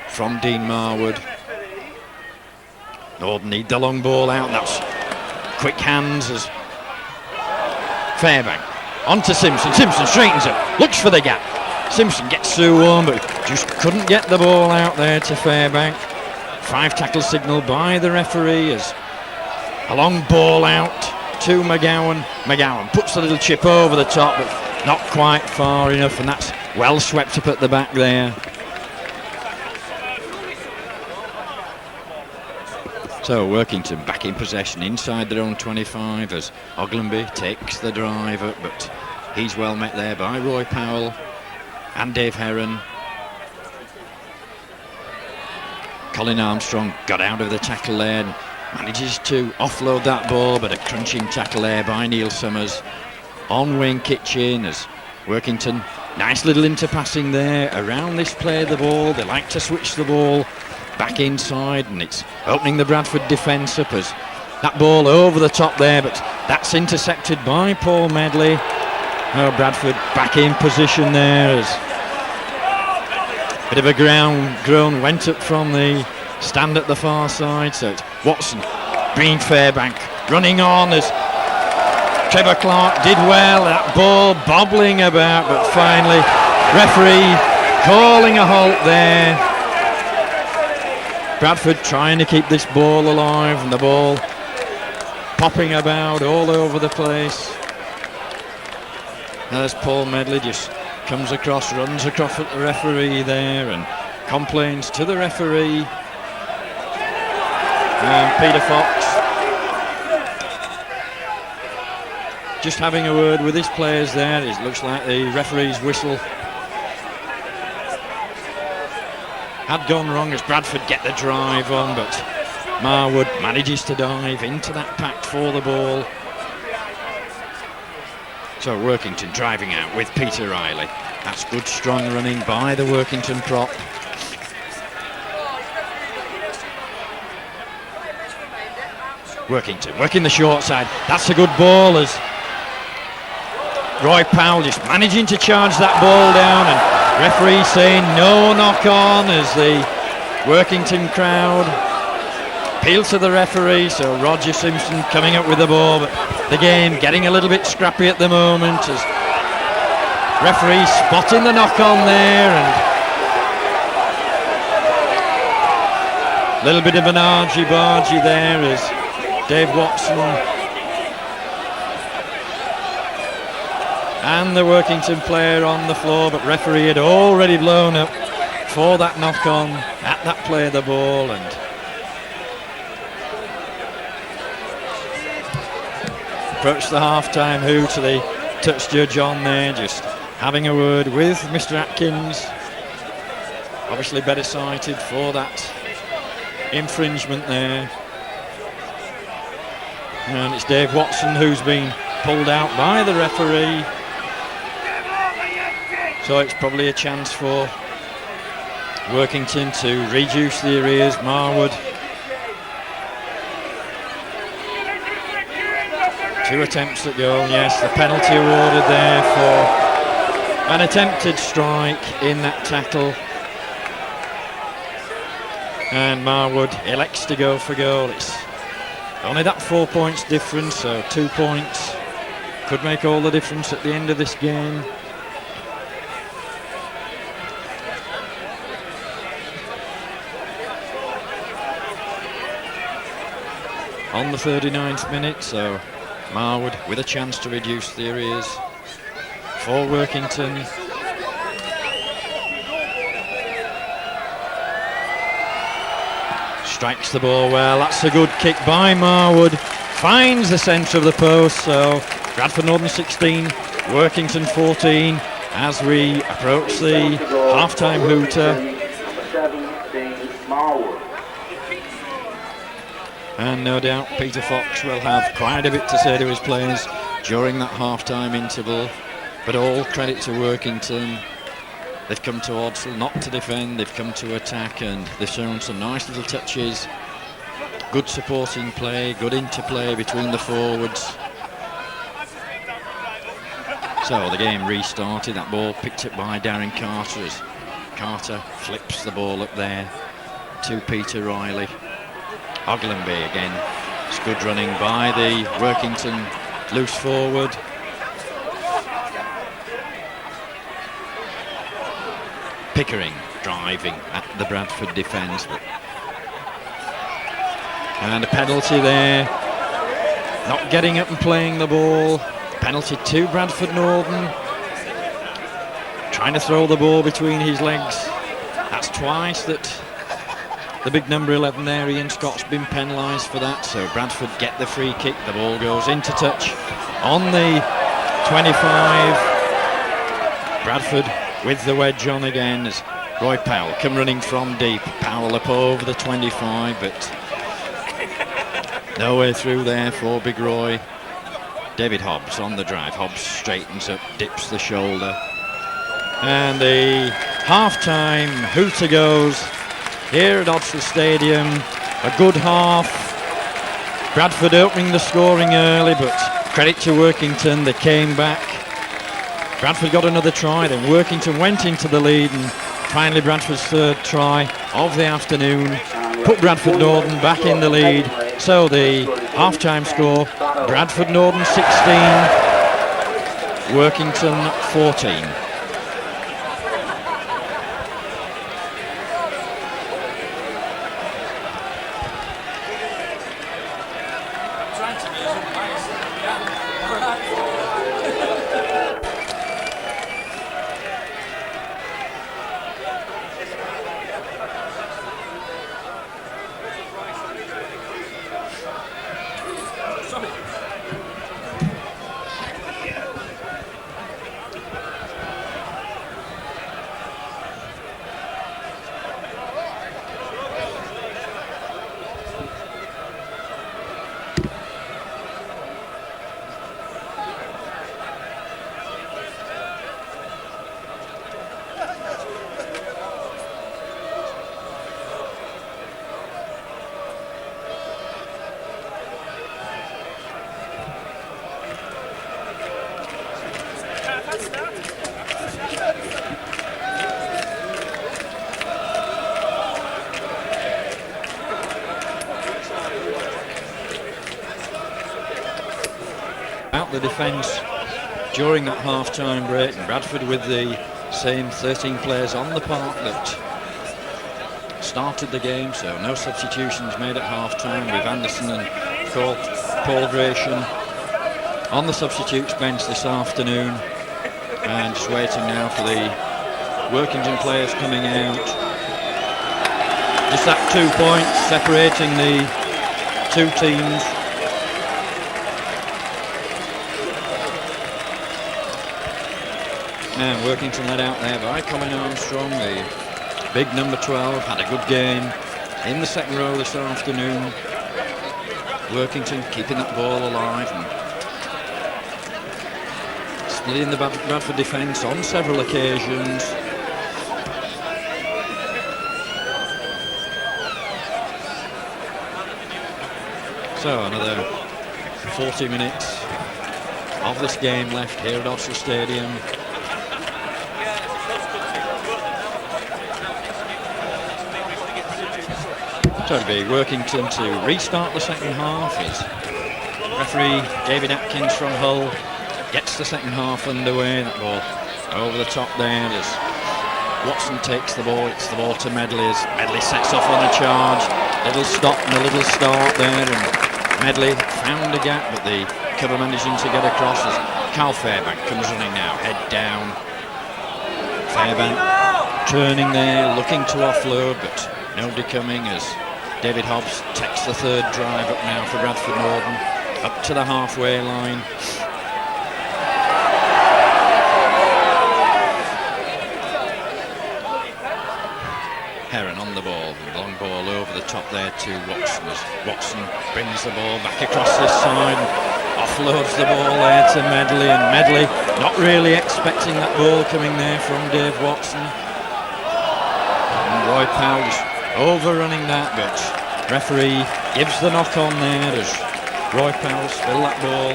from Dean Marwood. Northern need the long ball out. That's quick hands as Fairbank onto Simpson. Simpson straightens up, looks for the gap. Simpson gets through one, but just couldn't get the ball out there to Fairbank. 5 tackle signal by the referee as a long ball out to McGowan. McGowan puts a little chip over the top, but not quite far enough, and that's well swept up at the back there. So Workington back in possession inside their own 25 as Oglenby takes the drive up, but he's well met there by Roy Powell and Dave Heron. Colin Armstrong got out of the tackle there and manages to offload that ball, but a crunching tackle there by Neil Summers on Wayne Kitchen as Workington, nice little interpassing there around this play of the ball. They like to switch the ball back inside, and it's opening the Bradford defence up as that ball over the top there, but that's intercepted by Paul Medley. Oh, Bradford back in position there as bit of a groan went up from the stand at the far side. So it's Watson, Green Fairbank running on as Trevor Clark did well. That ball bobbling about, but finally referee calling a halt there. Bradford trying to keep this ball alive, and the ball popping about all over the place. There's Paul Medley just comes across, runs across at the referee there and complains to the referee. And Peter Fox just having a word with his players there. It looks like the referee's whistle had gone wrong as Bradford get the drive on, but Marwood manages to dive into that pact for the ball. So Workington driving out with Peter Riley. That's good strong running by the Workington prop. Workington working the short side. That's a good ball as Roy Powell just managing to charge that ball down, and referee saying no knock on as the Workington crowd appeal to the referee. So Roger Simpson coming up with the ball, but the game getting a little bit scrappy at the moment as referee spotting the knock on there, and a little bit of an argy-bargy there as Dave Watson and the Workington player on the floor, but referee had already blown up for that knock on at that play of the ball, and approached the half-time hoot to the touch judge on there, just having a word with Mr. Atkins. Obviously better cited for that infringement there. And it's Dave Watson who's been pulled out by the referee. So it's probably a chance for Workington to reduce the arrears. Marwood. 2 attempts at goal, yes, the penalty awarded there for an attempted strike in that tackle. And Marwood elects to go for goal. It's only that 4 points difference, so 2 points could make all the difference at the end of this game. On the 39th minute, so Marwood with a chance to reduce the arrears for Workington. Strikes the ball well. That's a good kick by Marwood. Finds the centre of the post. So Bradford Northern 16, Workington 14 as we approach the half-time hooter. And no doubt Peter Fox will have quite a bit to say to his players during that half-time interval. But all credit to Workington. They've come to Odsal not to defend, they've come to attack, and they've shown some nice little touches. Good supporting play, good interplay between the forwards. So the game restarted, that ball picked up by Darren Carter as Carter flips the ball up there to Peter Riley. Oglenby again, it's good running by the Workington loose forward. Pickering driving at the Bradford defence, and a penalty there, not getting up and playing the ball. Penalty to Bradford Northern, trying to throw the ball between his legs. That's twice that the big number 11 there, Ian Scott's been penalised for that. So Bradford get the free kick, the ball goes into touch on the 25. Bradford with the wedge on again as Roy Powell come running from deep. Powell up over the 25, but no way through there for Big Roy. David Hobbs on the drive. Hobbs straightens up, dips the shoulder. And the half-time hooter goes here at Odsal Stadium. A good half. Bradford opening the scoring early, but credit to Workington, they came back. Bradford got another try, then Workington went into the lead, and finally Bradford's third try of the afternoon put Bradford Northern back in the lead. So the half-time score, Bradford Northern 16, Workington 14. the defence during that half-time break. And Bradford with the same 13 players on the park that started the game, so no substitutions made at half-time, with Anderson and Paul Gratian on the substitutes bench this afternoon, and just waiting now for the Workington players coming out. Just that 2 points separating the two teams. And Workington led out there by Colin Armstrong, the big number 12, had a good game in the second row this afternoon. Workington keeping that ball alive and splitting the Bradford defence on several occasions. So another 40 minutes of this game left here at Odsal Stadium. So it'll be Workington to restart the second half as referee David Atkins from Hull gets the second half underway. That ball over the top there as Watson takes the ball. It's the ball to Medley as Medley sets off on a charge. Little stop and a little start there, and Medley found a gap, but the cover managing to get across as Carl Fairbank comes running now, head down. Fairbank turning there, looking to offload, but nobody coming as David Hobbs takes the third drive up now for Bradford Northern, up to the halfway line. Heron on the ball, long ball over the top there to Watson as Watson brings the ball back across this side, offloads the ball there to Medley, and Medley not really expecting that ball coming there from Dave Watson. And Roy Powell just overrunning that, but referee gives the knock on there as Roy Powell spill that ball.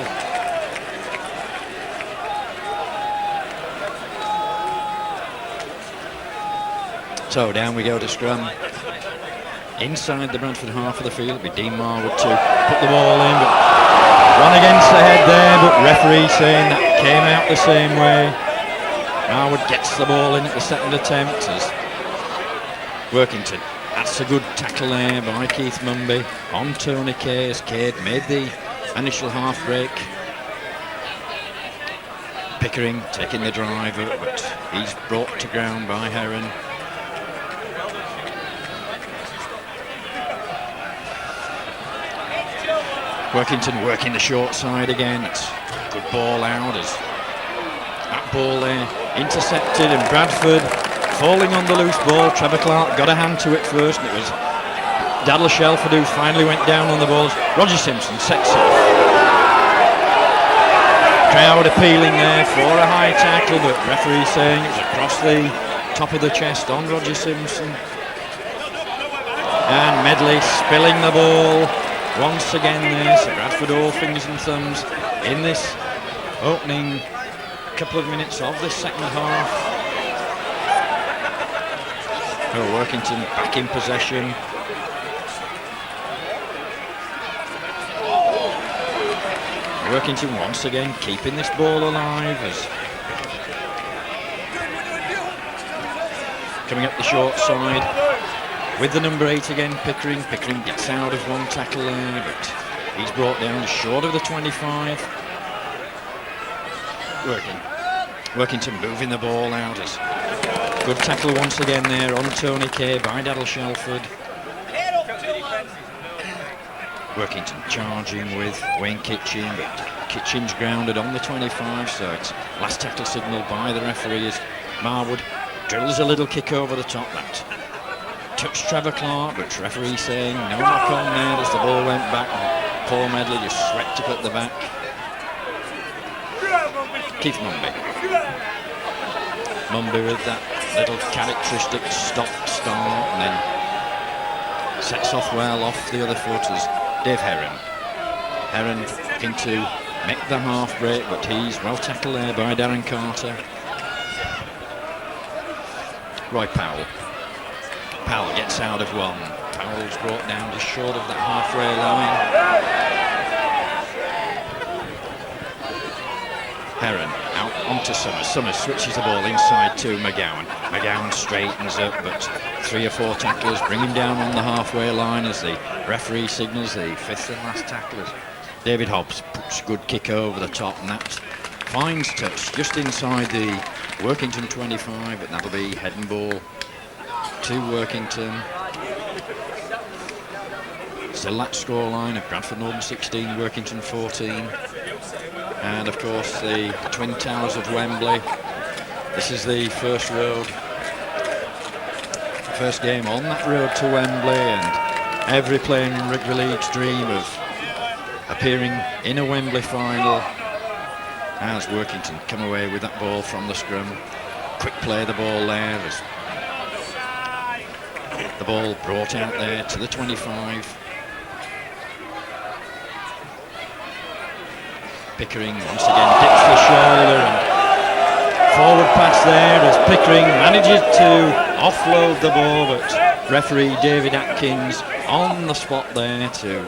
So down we go to scrum. Inside the Bradford half of the field, it'll be Dean Marwood to put the ball in, but run against the head there, but referee saying that came out the same way. Marwood gets the ball in at the second attempt as Workington. That's a good tackle there by Keith Mumby on Tony Kay as Cade made the initial half break. Pickering taking the drive up, but he's brought to ground by Heron. Workington working the short side again. It's a good ball out as that ball there intercepted, and Bradford falling on the loose ball. Trevor Clark got a hand to it first, and it was Daddle Shelford who finally went down on the balls. Roger Simpson sets off. Crowd appealing there for a high tackle, but referee saying it was across the top of the chest on Roger Simpson. And Medley spilling the ball once again there, so Bradford all fingers and thumbs in this opening couple of minutes of this second half. Oh, Workington back in possession. Workington once again keeping this ball alive as coming up the short side with the number 8 again, Pickering. Pickering gets out of one tackle there, but he's brought down short of the 25. Workington moving the ball out as good tackle once again there on Tony Kay by Daddle Shelford. Workington charging with Wayne Kitchen, but Kitchen's grounded on the 25, so it's last tackle signal by the referee as Marwood drills a little kick over the top. That touched Trevor Clark, but referee saying no knock on there as the ball went back, and Paul Medley just swept up at the back. Keith Mumby with that little characteristic stop-start, and then sets off well off the other foot as Dave Heron looking to make the half break, but he's well tackled there by Darren Carter. Roy Powell gets out of one. Powell's brought down just short of that halfway line. to Summers. Summers switches the ball inside to McGowan. McGowan straightens up, but 3 or 4 tacklers bring him down on the halfway line as the referee signals the 5th and last tacklers. David Hobbs puts a good kick over the top, and that finds touch just inside the Workington 25, and that'll be head and ball to Workington. Still that scoreline of Bradford Northern 16, Workington 14. And of course the Twin Towers of Wembley. This is the first game on that road to Wembley, and every player in rugby league's dream of appearing in a Wembley final. As Workington come away with that ball from the scrum. Quick play the ball there. There's the ball brought out there to the 25. Pickering once again dips the shoulder, and forward pass there as Pickering manages to offload the ball, but referee David Atkins on the spot there to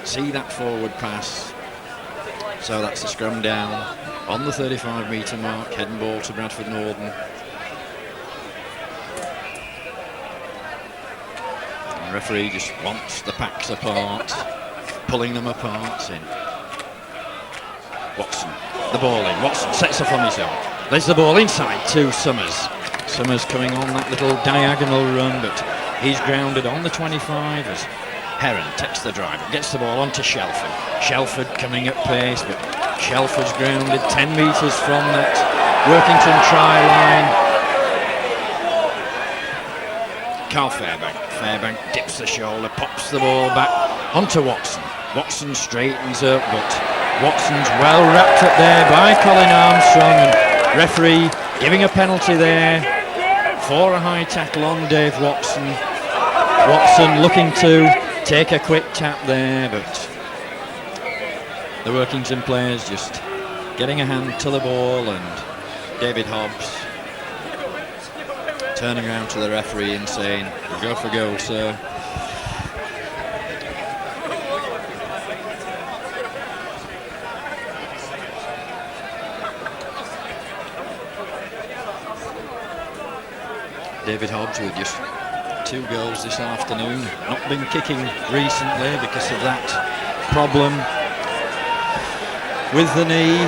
see that forward pass. So that's the scrum down on the 35-metre mark, head and ball to Bradford Northern. And the referee just wants the packs apart, pulling them apart. In Watson, the ball in. Watson sets off on his own. There's the ball inside to Summers. Summers coming on that little diagonal run, but he's grounded on the 25 as Heron takes the drive, gets the ball onto Shelford. Shelford coming at pace, but Shelford's grounded 10 metres from that Workington try line. Carl Fairbank dips the shoulder, pops the ball back onto Watson. Watson straightens up, but Watson's well wrapped up there by Colin Armstrong, and referee giving a penalty there for a high tackle on Dave Watson. Watson looking to take a quick tap there, but the Workington players just getting a hand to the ball, and David Hobbs turning around to the referee and saying, "Go for goal, sir." David Hobbs with just 2 goals this afternoon. Not been kicking recently because of that problem with the knee.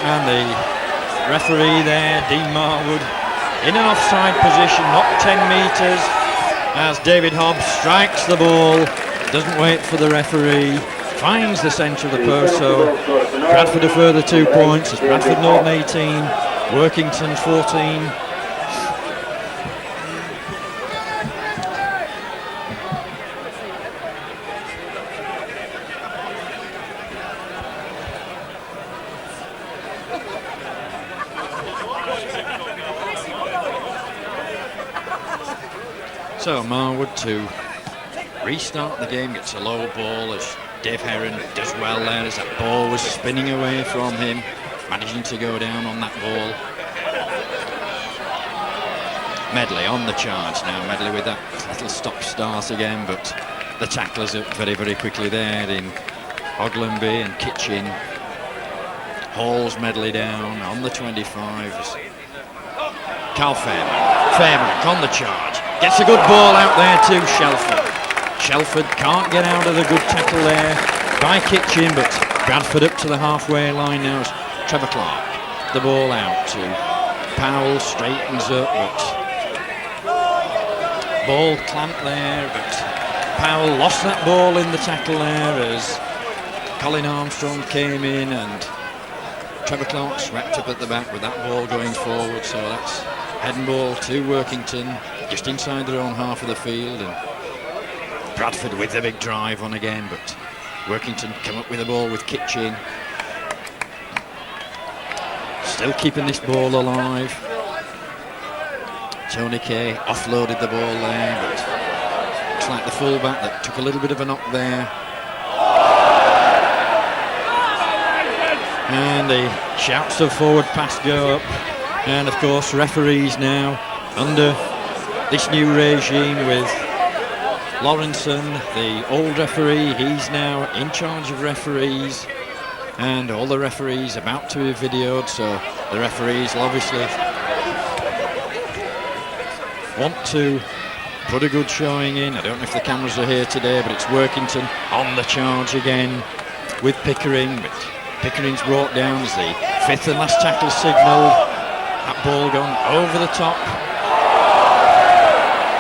And the referee there, Dean Marwood, in an offside position, not 10 metres, as David Hobbs strikes the ball, doesn't wait for the referee, finds the centre of the post. So Bradford a further 2 points. It's Bradford Northern 18, Workington 14. So Marwood to restart the game, gets a low ball as Dave Heron does well there as that ball was spinning away from him, managing to go down on that ball. Medley on the charge now. Medley with that little stop-start again, but the tacklers up very, very quickly there in Oglenby and Kitchen. Hauls Medley down on the 25s. Carl Fairbank on the charge. Gets a good ball out there to Shelford. Shelford can't get out of the good tackle there by Kitchen, but Bradford up to the halfway line now as Trevor Clark. The ball out to Powell, straightens up, but ball clamped there, but Powell lost that ball in the tackle there as Colin Armstrong came in, and Trevor Clark swept up at the back with that ball going forward. So that's head and ball to Workington, just inside their own half of the field, and Bradford with the big drive on again, but Workington come up with the ball with Kitchen. Still keeping this ball alive. Tony Kay offloaded the ball there, but looks like the fullback that took a little bit of a knock there. And the shouts of forward pass go up, and of course referees now under this new regime with Lawrenson, the old referee, he's now in charge of referees, and all the referees about to be videoed, so the referees will obviously want to put a good showing in. I don't know if the cameras are here today, but it's Workington on the charge again with Pickering, but Pickering's brought down as the fifth and last tackle signalled. That ball gone over the top.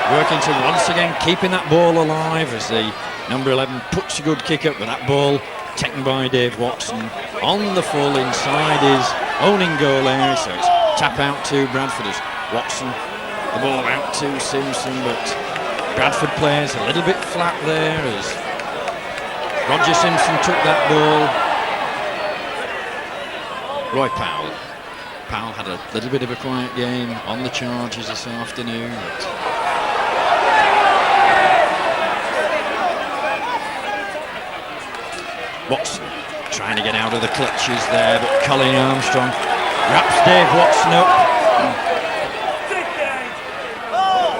Workington once again keeping that ball alive as the number 11 puts a good kick up, but that ball taken by Dave Watson on the full inside his owning goal area, so it's tap out to Bradford as Watson, the ball out to Simpson, but Bradford players a little bit flat there as Roger Simpson took that ball. Roy Powell had a little bit of a quiet game on the charges this afternoon, but Watson trying to get out of the clutches there, but Colin Armstrong wraps Dave Watson up.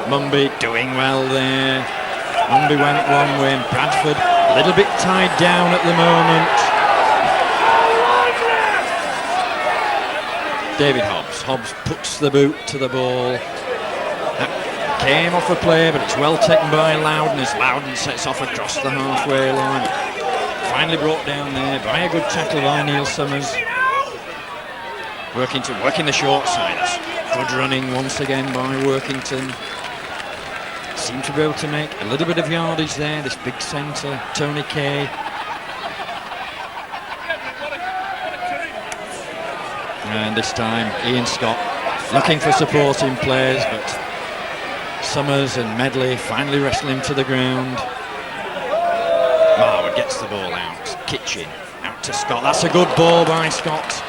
Mumby doing well there. Mumby went one way and Bradford a little bit tied down at the moment. David Hobbs puts the boot to the ball. That came off a play, but it's well taken by Loudon as Loudon sets off across the halfway line. Finally brought down there by a good tackle by Neil Summers. Workington working the short side. That's good running once again by Workington. Seemed to be able to make a little bit of yardage there, this big centre, Tony Kay. And this time Ian Scott looking for supporting players, but Summers and Medley finally wrestle him to the ground. Marwood gets the ball out. Kitchen out to Scott. That's a good ball by Scott.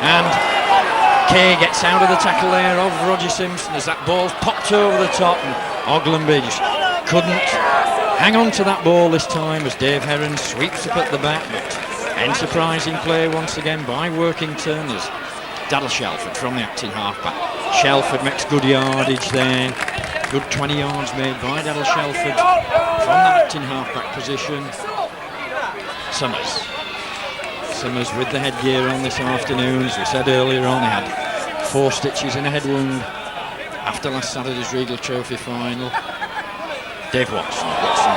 And Kay gets out of the tackle there of Roger Simpson as that ball's popped over the top, and Oglenby just couldn't hang on to that ball this time as Dave Heron sweeps up at the back, but enterprising play once again by Workington as Daryl Shelford from the acting halfback. Shelford makes good yardage there. Good 20 yards made by Daryl Shelford from that acting halfback position. Summers with the headgear on this afternoon. As we said earlier on, he had 4 stitches in a head wound after last Saturday's Regal Trophy final. Dave Watson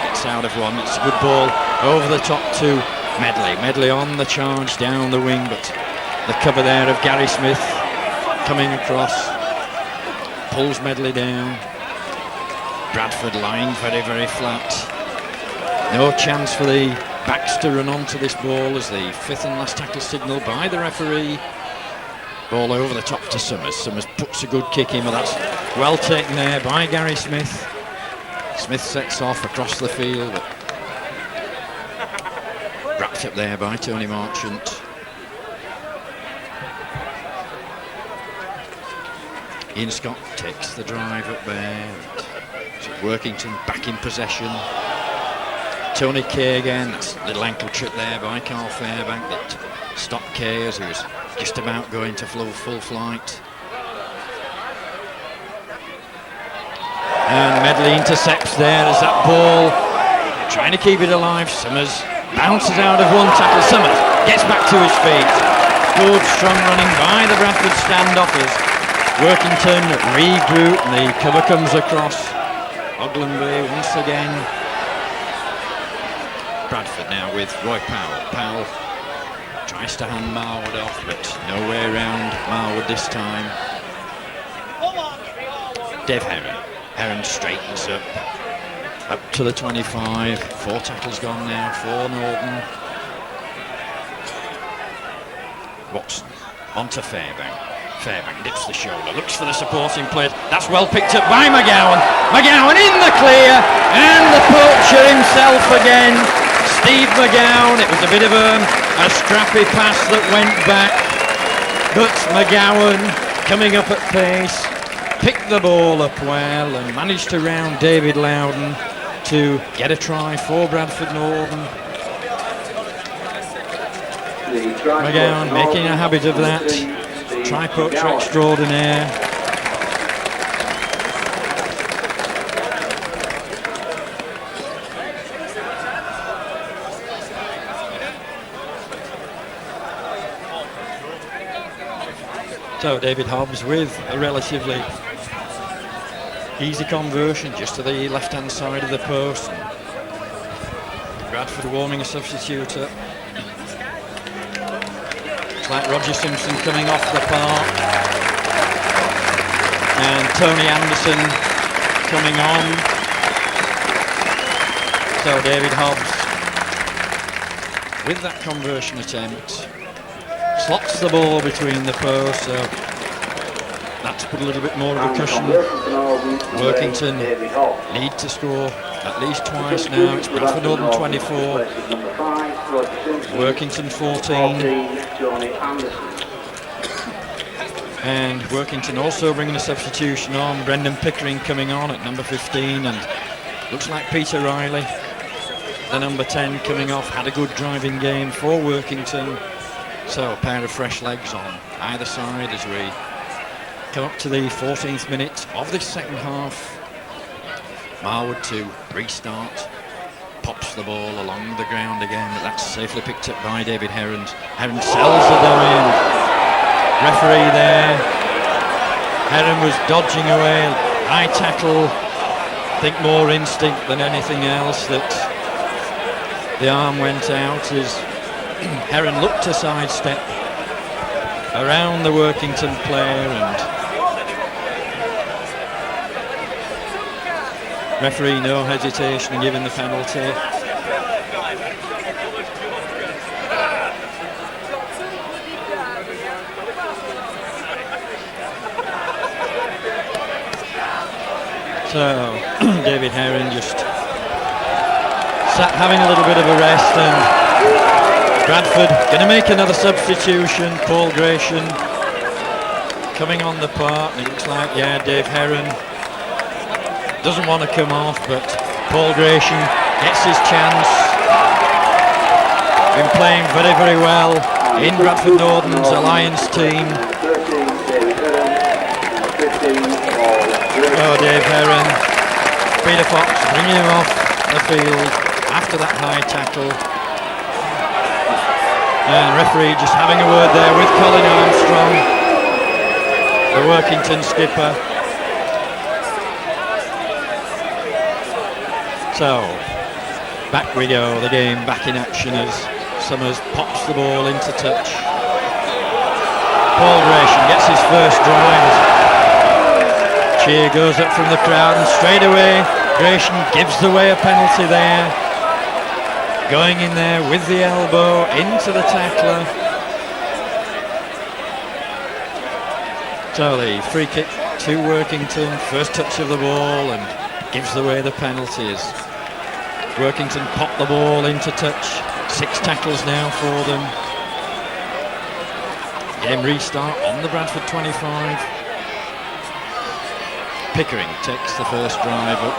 gets out of one. It's a good ball over the top to Medley. Medley on the charge down the wing, but the cover there of Gary Smith coming across pulls Medley down. Bradford lying very, very flat. No chance for the backs to run onto this ball as the fifth and last tackle signal by the referee. Ball over the top to Summers. Summers puts a good kick in, but that's well taken there by Gary Smith. Smith sets off across the field, but wrapped up there by Tony Marchant. Ian Scott takes the drive up there. So Workington back in possession. Tony Kay again. That's a little ankle trip there by Carl Fairbank that stopped Kay as he was just about going to full flight. And Medley intercepts there as that ball trying to keep it alive. Summers bounces out of one tackle. Summers gets back to his feet. Good strong running by the Bradford standoffers. Workington regroup and the cover comes across. Oglenby once again. Bradford now with Roy Powell. Powell tries to hand Marwood off, but no way around Marwood this time. Dave Heron. Heron straightens up to the 25. 4 tackles gone now for Norton. Watson onto Fairbank. Fairbank dips the shoulder, looks for the supporting players. That's well picked up by McGowan. McGowan in the clear, and the poacher himself again, Steve McGowan. It was a bit of a scrappy pass that went back, but McGowan coming up at pace, picked the ball up well and managed to round David Loudon to get a try for Bradford Northern. McGowan making a habit of that. Try poacher extraordinaire. So David Hobbs with a relatively easy conversion just to the left-hand side of the post. Bradford warming a substitute up. It's like Roger Simpson coming off the park. And Tony Anderson coming on. So David Hobbs, with that conversion attempt, slots the ball between the posts, so that's put a little bit more of a cushion. Workington need to score at least twice now. It's Bradford Northern 24, Workington 14. And Workington also bringing a substitution on. Brendan Pickering coming on at number 15, and looks like Peter Riley, the number 10, coming off. Had a good driving game for Workington. So a pair of fresh legs on either side as we come up to the 14th minute of this second half. Marwood to restart. Pops the ball along the ground again, but that's safely picked up by David Heron. Heron sells the ball in. Referee there. Heron was dodging away. High tackle. I think more instinct than anything else that the arm went out as Heron looked to sidestep around the Workington player, and referee no hesitation in giving the penalty. So David Heron just sat having a little bit of a rest, and Bradford going to make another substitution. Paul Gratian coming on the part, and it looks like, yeah, Dave Heron doesn't want to come off, but Paul Gratian gets his chance. Been playing very, very well in Bradford Northern's Alliance team. Oh, Dave Heron. Peter Fox bringing him off the field after that high tackle. And referee just having a word there with Colin Armstrong, the Workington skipper. So, back we go, the game back in action as Summers pops the ball into touch. Paul Gratian gets his first drive. Cheer goes up from the crowd, and straight away Gratian gives away a penalty there. Going in there with the elbow into the tackler. So the free kick to Workington, first touch of the ball, and gives away the penalties. Workington pop the ball into touch. 6 tackles now for them. Game restart on the Bradford 25. Pickering takes the first drive up.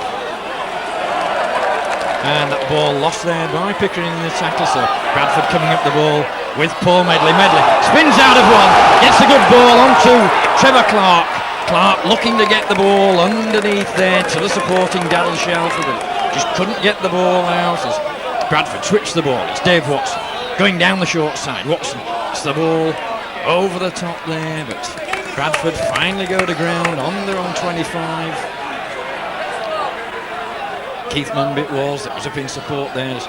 And that ball lost there by Pickering in the tackle, so Bradford coming up the ball with Paul Medley. Medley spins out of one, gets a good ball onto Trevor Clark. Clark looking to get the ball underneath there to the supporting Darryl Shelford, but just couldn't get the ball out as Bradford switched the ball. It's Dave Watson going down the short side. Watson gets the ball over the top there, but Bradford finally go to ground on their own 25. Keith Munbit was up in support there.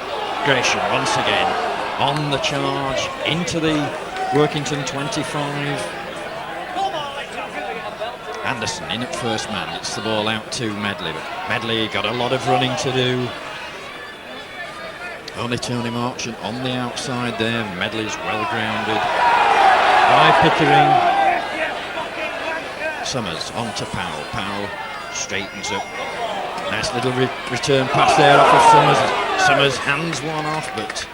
Gratian once again on the charge into the Workington 25. Anderson in at first man. It's the ball out to Medley, but Medley got a lot of running to do. Only Tony Marchant on the outside there. Medley's well grounded by Pickering. Summers on to Powell. Powell straightens up. Nice little return pass there off of Summers. Summers hands one off, but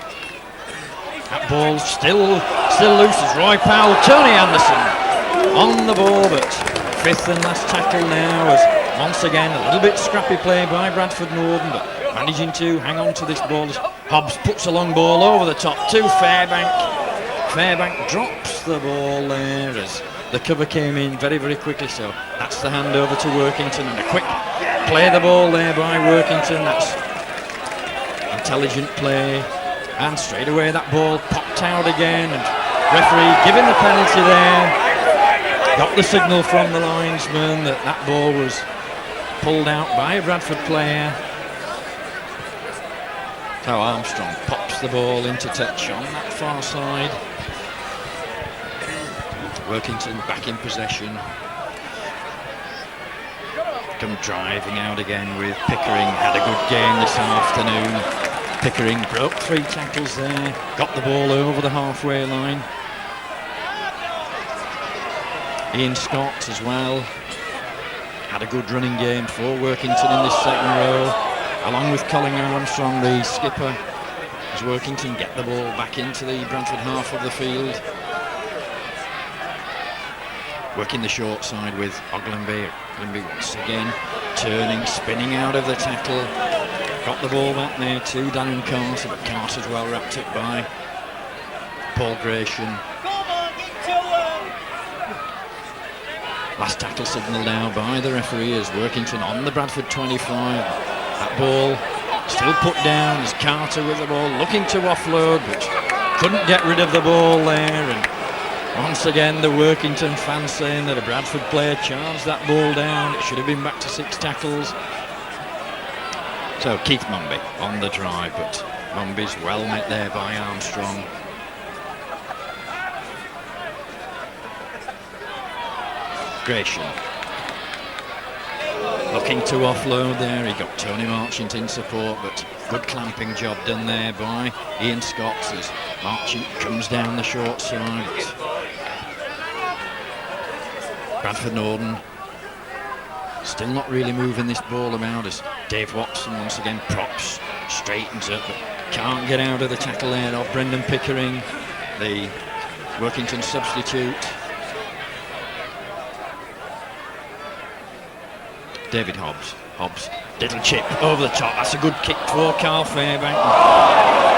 that ball still loose as Roy Powell. Tony Anderson on the ball, but fifth and last tackle now as once again a little bit scrappy play by Bradford Northern, but managing to hang on to this ball as Hobbs puts a long ball over the top to Fairbank. Fairbank drops the ball there as the cover came in very, very quickly, so that's the handover to Workington, and a quick play the ball there by Workington. That's intelligent play, and straight away that ball popped out again, and referee giving the penalty there. got the signal from the linesman that that ball was pulled out by a Bradford player. So Armstrong pops the ball into touch on that far side. Workington back in possession. Come driving out again with Pickering. Had a good game this afternoon. Pickering broke 3 tackles there. Got the ball over the halfway line. Ian Scott as well. Had a good running game for Workington in this second row. Along with Colin Armstrong, the skipper, as Workington get the ball back into the Bradford half of the field. Working the short side with Ogilvie. Ogilvie once again turning, spinning out of the tackle. Got the ball back there to Daniel Carter, but Carter's well wrapped up by Paul Gratian. Last tackle signalled now by the referee as Workington on the Bradford 25. That ball still put down as Carter with the ball, looking to offload, but couldn't get rid of the ball there. And once again, the Workington fans saying that a Bradford player charged that ball down. It should have been back to 6 tackles. So Keith Mumby on the drive, but Mumby's well met there by Armstrong. Gratian looking to offload there. He got Tony Marchant in support, but good clamping job done there by Ian Scott as Marchant comes down the short side. Bradford Norden still not really moving this ball about as Dave Watson once again props, straightens up, but can't get out of the tackle there of Brendan Pickering, the Workington substitute. David Hobbs, little chip over the top, that's a good kick for Carl Fairbank.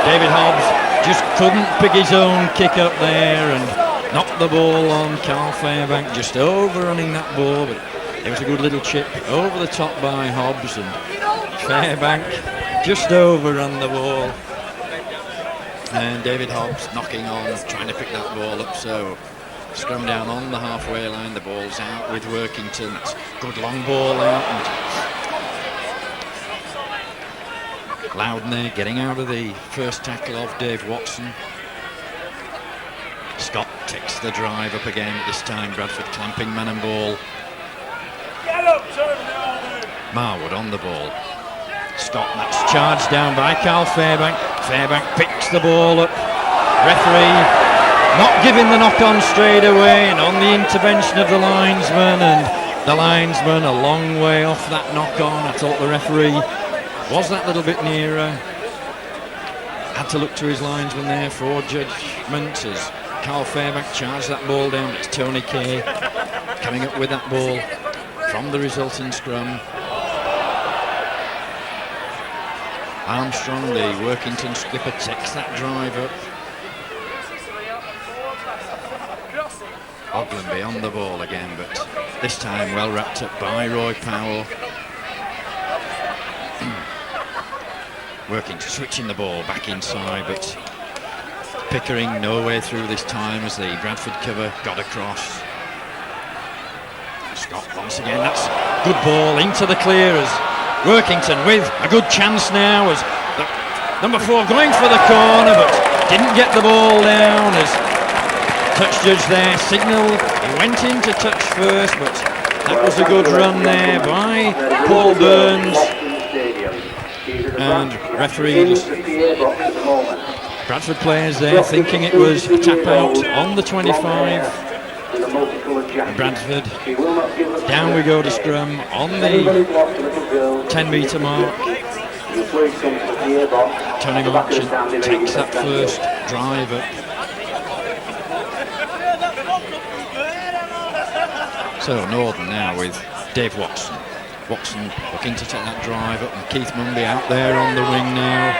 David Hobbs just couldn't pick his own kick up there and knocked the ball on Carl Fairbank, just overrunning that ball, but it was a good little chip over the top by Hobbs, and Fairbank just overrun the ball. And David Hobbs knocking on, trying to pick that ball up, so scrum down on the halfway line, the ball's out with Workington. That's good long ball out, and Loudon there getting out of the first tackle of Dave Watson. Scott takes the drive up again, this time Bradford clamping man and ball. Marwood on the ball. Scott, that's charged down by Carl Fairbank. Fairbank picks the ball up. Referee not giving the knock-on straight away, and on the intervention of the linesman, and the linesman a long way off that knock-on. I thought the referee was that little bit nearer. Had to look to his linesman there for judgment as Carl Fairbank charged that ball down. It's Tony Kay coming up with that ball from the resulting scrum. Armstrong, the Workington skipper, takes that drive up. Ogilvie on the ball again, but this time well wrapped up by Roy Powell. Workington switching the ball back inside, but Pickering no way through this time as the Bradford cover got across. Scott once again, that's good ball into the clear as Workington with a good chance now as the number 4 going for the corner, but didn't get the ball down as touch judge there signalled. He went in to touch first, but that was a good run there by Paul Burns. And referee just Bradford players there thinking it was a tap out on the 25. And Bradford, down we go to scrum on the 10 metre mark. Tony Marchant takes that first drive up. So Norden now with Dave Watson. Watson looking to take that drive up, and Keith Mumby out there on the wing now.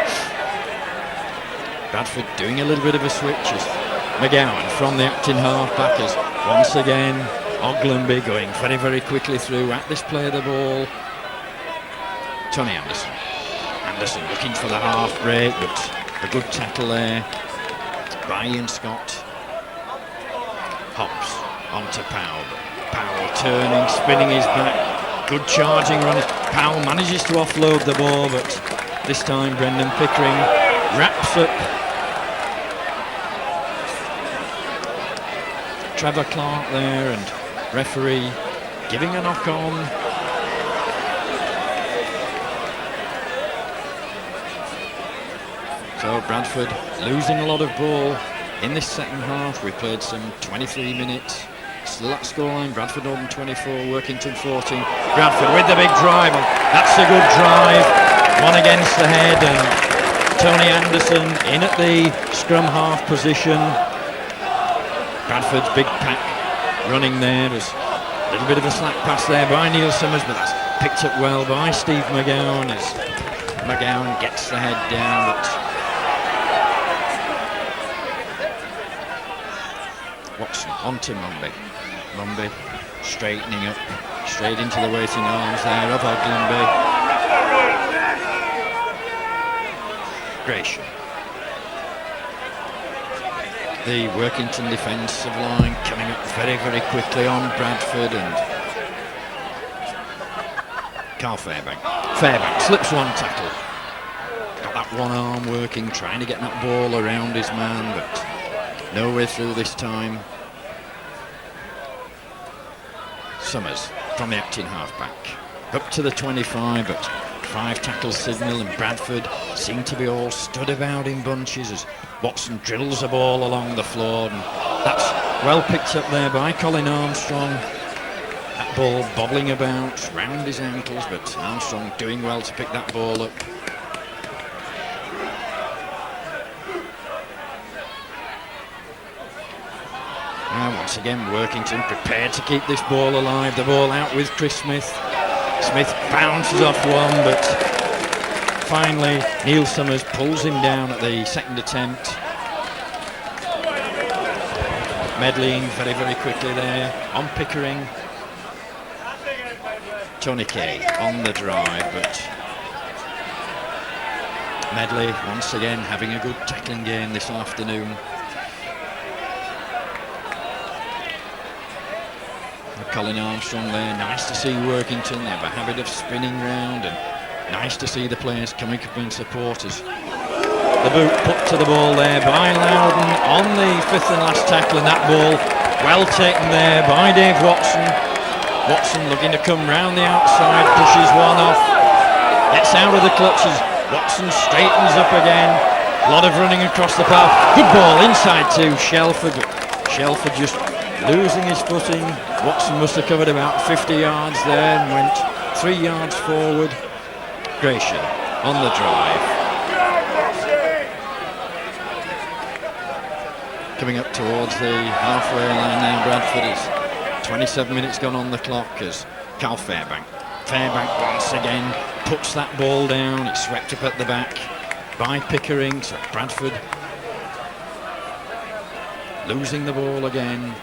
Bradford doing a little bit of a switch as McGowan from the acting half back as once again Ogilvie going very, very quickly through at this play of the ball. Tony Anderson. Anderson looking for the half break, but a good tackle there by Ian Scott. Hobbs onto Powell. Powell turning, spinning his back. Good charging run. Powell manages to offload the ball, but this time Brendan Pickering wraps up Trevor Clark there, and referee giving a knock on. So Bradford losing a lot of ball in this second half. We played some 23 minutes. Still that scoreline, Bradford Northern 24, Workington 14. Bradford with the big drive. That's a good drive. One against the head, and Tony Anderson in at the scrum half position. Bradford's big pack running there. There's a little bit of a slack pass there by Neil Summers, but that's picked up well by Steve McGowan as McGowan gets the head down. But Watson onto Mumby. Mumby straightening up, straight into the waiting arms there of Ogdenby. Gratian. The Workington defensive line coming up very, very quickly on Bradford, and Carl Fairbank. Fairbank slips one tackle. Got that one arm working, trying to get that ball around his man, but nowhere through this time. Summers from the acting halfback. Up to the 25, but 5 tackle signal, and Bradford seem to be all stood about in bunches as Watson drills the ball along the floor, and that's well picked up there by Colin Armstrong. That ball bobbling about round his ankles, but Armstrong doing well to pick that ball up. Now once again Workington prepared to keep this ball alive. The ball out with Chris Smith. Smith bounces off one, but finally Neil Summers pulls him down at the second attempt. Medleying very, very quickly there on Pickering. Tony Kay on the drive, but Medley once again having a good tackling game this afternoon. Colin Armstrong there, nice to see Workington. They have a habit of spinning round, and nice to see the players coming up in support us. The boot put to the ball there by Loudon on the 5th and last tackle, and that ball well taken there by Dave Watson. Watson looking to come round the outside, pushes one off, gets out of the clutches. Watson straightens up again. A lot of running across the path. Good ball inside to Shelford. Shelford just losing his footing. Watson must have covered about 50 yards there and went 3 yards forward. Gratian on the drive. Coming up towards the halfway line now, Bradford is 27 minutes gone on the clock as Carl Fairbank. Fairbank once again puts that ball down. It's swept up at the back by Pickering. So Bradford losing the ball again.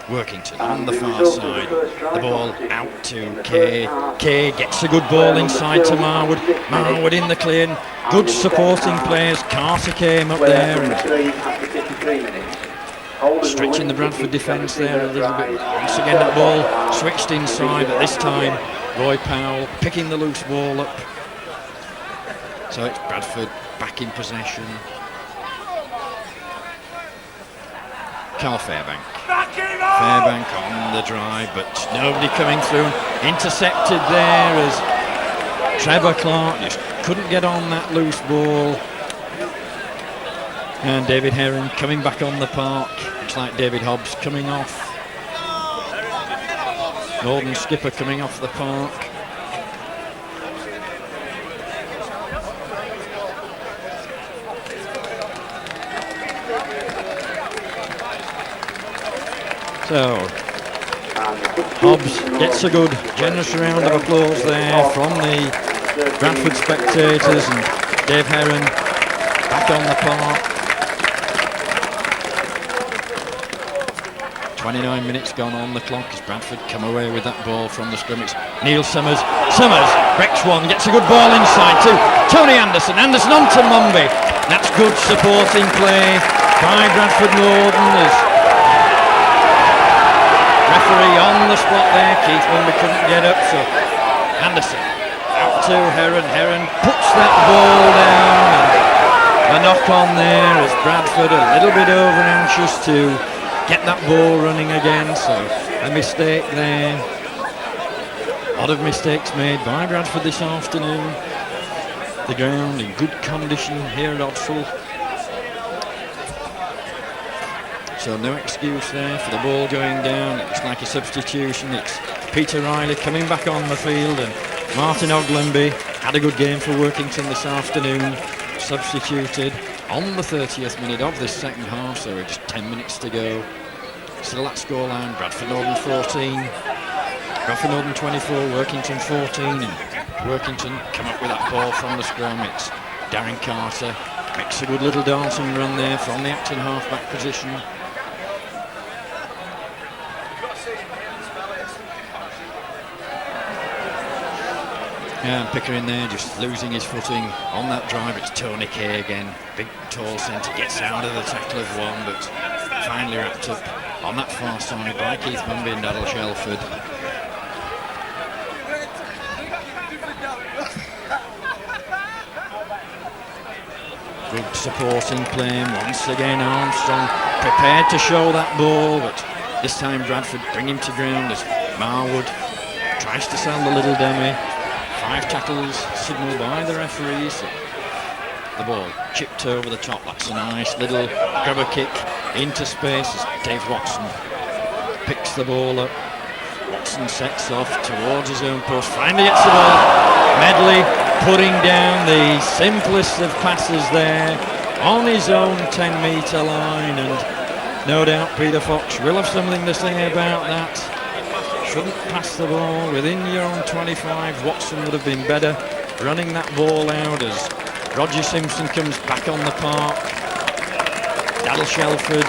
Workington on the far side. The ball out to Kay. Kay gets a good ball inside to Marwood. Marwood in the clear. Good supporting players. Carter came up there and stretching the Bradford defence there a little bit. Once again that ball switched inside, but this time Roy Powell picking the loose ball up. So it's Bradford back in possession. Carl Fairbank. Fairbank on the drive, but nobody coming through. Intercepted there as Trevor Clark just couldn't get on that loose ball. And David Heron coming back on the park. Looks like David Hobbs coming off. Northern skipper coming off the park. So Hobbs gets a good generous round of applause there from the Bradford spectators, and Dave Heron back on the park. 29 minutes gone on the clock as Bradford come away with that ball from the scrum. It's Neil Summers. Summers breaks one, gets a good ball inside to Tony Anderson. Anderson on to Mumby. That's good supporting play by Bradford Northern as referee on the spot there. Keith Mumby couldn't get up, so Anderson out to Heron. Heron puts that ball down, and a knock on there as Bradford a little bit over anxious to get that ball running again, so a mistake there. A lot of mistakes made by Bradford this afternoon. The ground in good condition here at Odsall. So no excuse there for the ball going down. It looks like a substitution. It's Peter Riley coming back on the field, and Martin Oglenby had a good game for Workington this afternoon. Substituted on the 30th minute of this second half, so we're just 10 minutes to go. Still that scoreline, Bradford Northern 14, Bradford Northern 24, Workington 14, and Workington come up with that ball from the scrum. It's Darren Carter, makes a good little dancing run there from the acting half-back position. Yeah, Pickering there just losing his footing on that drive. It's Tony Kay again, big tall centre, gets out of the tackle of one, but finally wrapped up on that far side by Keith Mumby and Daryl Shelford. Good supporting play once again. Armstrong prepared to show that ball, but this time Bradford bring him to ground as Marwood tries to sell the little dummy. 5 tackles signalled by the referees. The ball chipped over the top. That's a nice little grubber kick into space as Dave Watson picks the ball up. Watson sets off towards his own post. Finally gets the ball. Medley putting down the simplest of passes there on his own 10-metre line, and no doubt Peter Fox will have something to say about that. Shouldn't pass the ball within your own 25. Watson would have been better running that ball out as Roger Simpson comes back on the park. Daryl Shelford,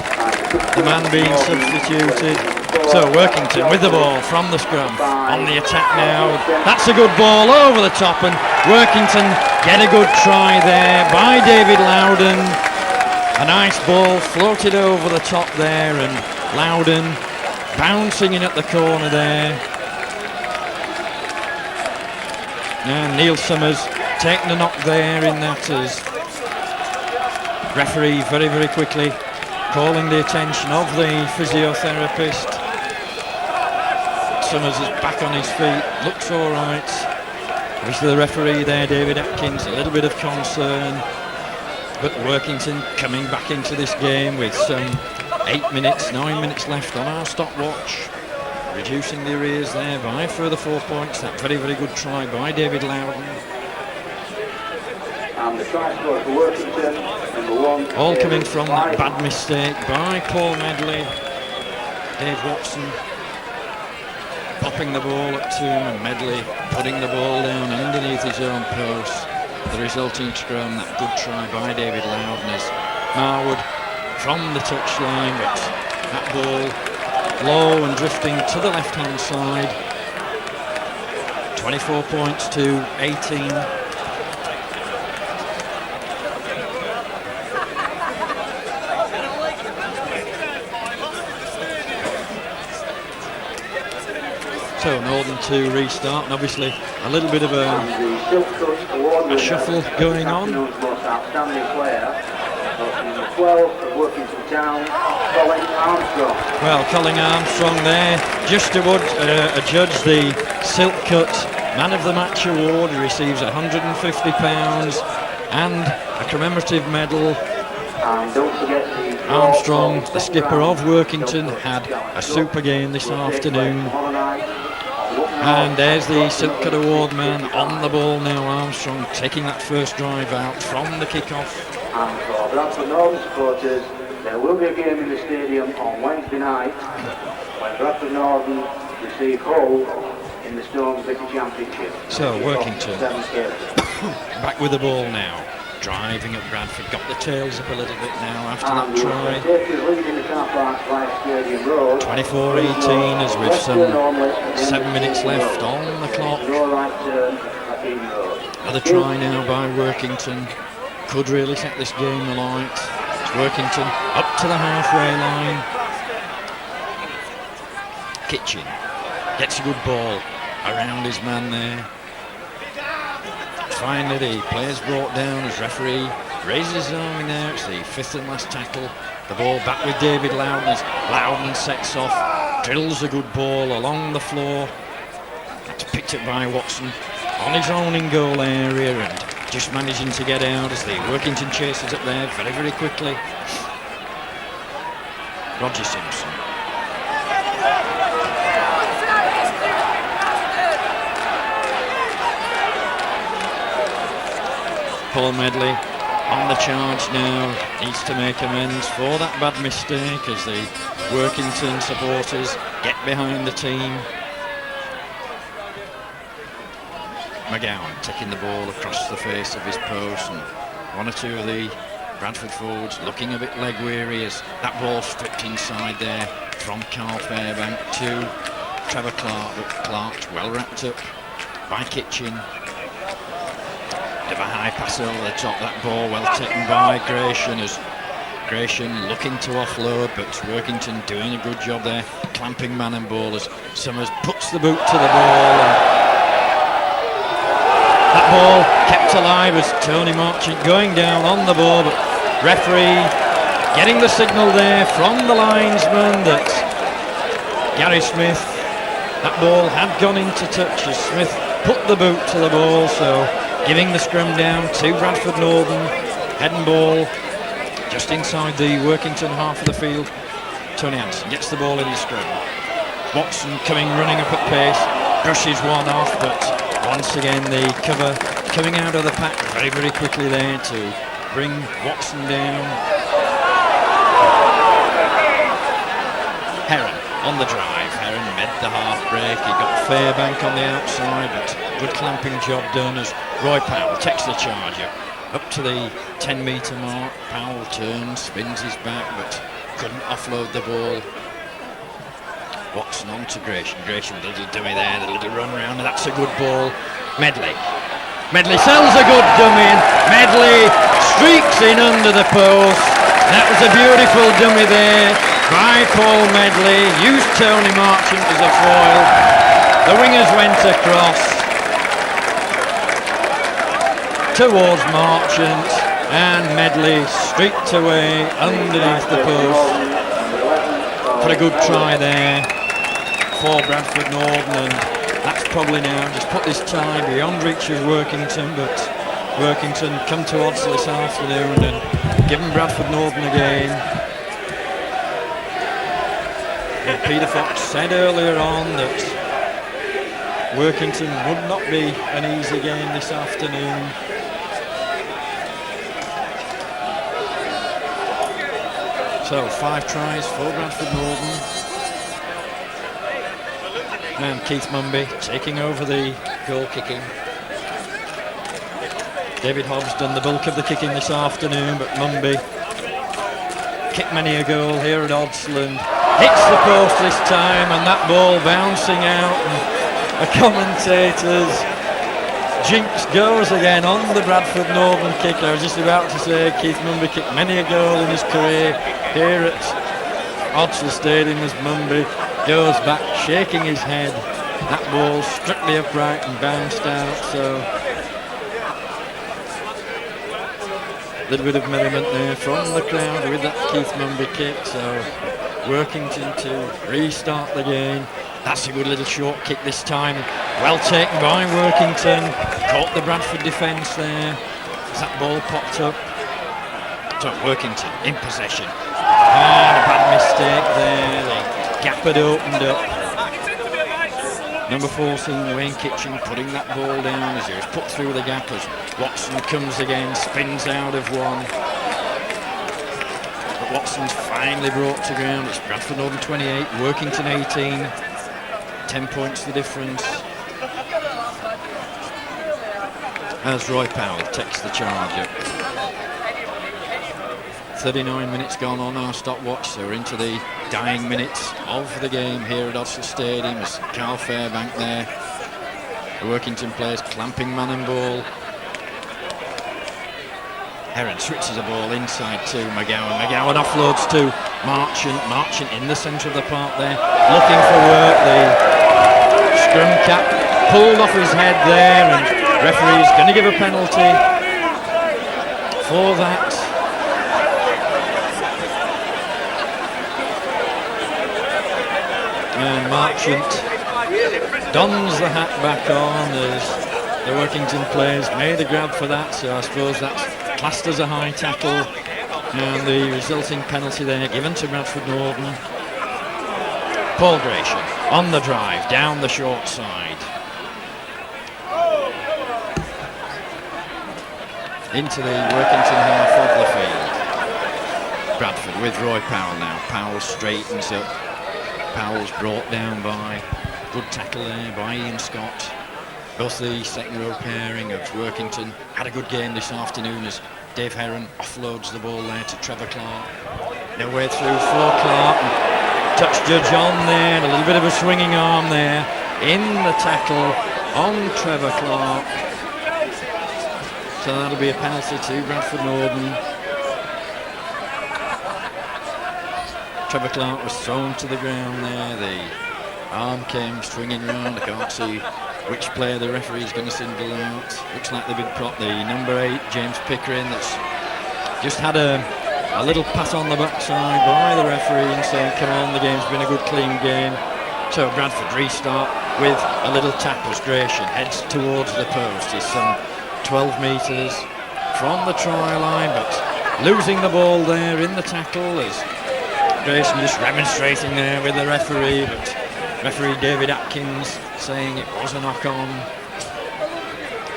the man being substituted. So Workington with the ball from the scrum on the attack now. That's a good ball over the top, and Workington get a good try there by David Loudon. A nice ball floated over the top there, and Loudon bouncing in at the corner there. And Neil Summers taking a knock there in that as referee very, very quickly calling the attention of the physiotherapist. Summers is back on his feet, looks all right. Obviously the referee there, David Atkins, a little bit of concern. But Workington coming back into this game with some 9 minutes left on our stopwatch, reducing the arrears there by a further 4 points. That very, very good try by David Loudon. And the try score for Workington, number 1. All coming from that bad mistake by Paul Medley. Dave Watson popping the ball up to him, and Medley putting the ball down underneath his own post. The resulting scrum, that good try by David Loudon as Marwood from the touchline, but that ball low and drifting to the left-hand side. 24 points to 18. So Northern to restart, and obviously a little bit of a shuffle going on. Well, Colin Armstrong there, just to adjudge the Silk Cut Man of the Match award. He receives £150 and a commemorative medal. And don't forget Armstrong, the skipper of Workington, had a super game this afternoon. And there's the Silk Cut Award man on the ball now. Armstrong taking that first drive out from the kick-off. And for Bradford Northern supporters, there will be a game in the stadium on Wednesday night when Bradford Northern receive Hull in the Storm City Championship. So Workington back with the ball now. Driving at Bradford, got the tails up a little bit now after that try. 24-18 as with some 7 minutes left on the clock. Another try now by Workington. Could really set this game alight. It's Workington up to the halfway line. Kitchen gets a good ball around his man there. Finally the player's brought down as referee raises his arm in there. It's the 5th and last tackle. The ball back with David Loudon as Loudon sets off, drills a good ball along the floor. It's picked up by Watson on his own in goal area and just managing to get out as the Workington chases up there very, very quickly. Roger Simpson. Paul Medley on the charge now, needs to make amends for that bad mistake as the Workington supporters get behind the team. McGowan taking the ball across the face of his post, and one or two of the Bradford forwards looking a bit leg weary as that ball stripped inside there from Carl Fairbank to Trevor Clark, but Clark's well wrapped up by Kitchen. Bit of a high pass over the top, that ball well taken by Gratian as Gratian looking to offload, but Workington doing a good job there, clamping man and ball as Summers puts the boot to the ball. And that ball kept alive as Tony Marchant going down on the ball, but referee getting the signal there from the linesman that Gary Smith, that ball had gone into touch as Smith put the boot to the ball, so giving the scrum down to Bradford Northern. Head and ball just inside the Workington half of the field. Tony Hanson gets the ball in the scrum. Watson coming running up at pace, brushes one off, but once again the cover coming out of the pack very, very quickly there to bring Watson down. Heron on the drive. Heron made the half break. He got Fairbank on the outside, but good clamping job done as Roy Powell takes the charger up to the 10-metre mark. Powell turns, spins his back, but couldn't offload the ball. Watson on to Gratian. Gratian, the little dummy there, the little run round, and that's a good ball. Medley sells a good dummy in. Medley streaks in under the post. That was a beautiful dummy there by Paul Medley. Used Tony Marchant as a foil. The wingers went across towards Marchant, and Medley streaked away underneath the post. Put a good try there for Bradford Northern, and that's probably now just put this tie beyond reach of Workington, but Workington come to odds this afternoon and given Bradford Northern a game. And Peter Fox said earlier on that Workington would not be an easy game this afternoon. So 5 tries for Bradford Northern. And Keith Mumby taking over the goal kicking. David Hobbs done the bulk of the kicking this afternoon, but Mumby kicked many a goal here at Oddsland. Hits the post this time, and that ball bouncing out, and the commentators jinx goes again on the Bradford Northern kick. I was just about to say Keith Mumby kicked many a goal in his career here at Oddsland Stadium as Mumby goes back shaking his head. That ball strictly upright and bounced out, so a little bit of merriment there from the crowd with that Keith Mumby kick. So Workington to restart the game. That's a good little short kick this time, well taken by Workington, caught the Bradford defence there as that ball popped up. So Workington in possession, and a bad mistake there, the gap had opened up. Number 14 Wayne Kitchen putting that ball down as he was put through the gap as Watson comes again, spins out of one, but Watson's finally brought to ground. It's Bradford Northern 28, Workington 18, 10 points the difference as Roy Powell takes the charge up. 39 minutes gone on our stopwatch, so we're into the dying minutes of the game here at Oddsland Stadium as Carl Fairbank there. The Workington players clamping man and ball. Heron switches the ball inside to McGowan. McGowan offloads to Marchant. Marchant in the centre of the park there, looking for work. The scrum cap pulled off his head there, and referee's going to give a penalty for that. And Marchant dons the hat back on as the Workington players made a grab for that, so I suppose that's classed as a high tackle, and the resulting penalty there given to Bradford Northern. Paul Gratian on the drive down the short side into the Workington half of the field. Bradford with Roy Powell now. Powell straightens up. Powell's brought down by good tackle there by Ian Scott. Both the second row pairing of Workington had a good game this afternoon as Dave Heron offloads the ball there to Trevor Clark. No way through for Clark. Touch judge on there, and a little bit of a swinging arm there in the tackle on Trevor Clark. So that'll be a penalty to Bradford Northern. Trevor Clark was thrown to the ground there. The arm came swinging round. I can't see which player the referee is going to single out. Looks like the big prop, the number 8, James Pickering, that's just had a little pat on the backside by the referee and saying, come on, the game's been a good clean game. So Bradford restart with a little tap as Gratian heads towards the post. He's some 12 metres from the try line, but losing the ball there in the tackle as Gratian just remonstrating there with the referee, but referee David Atkins saying it was a knock-on.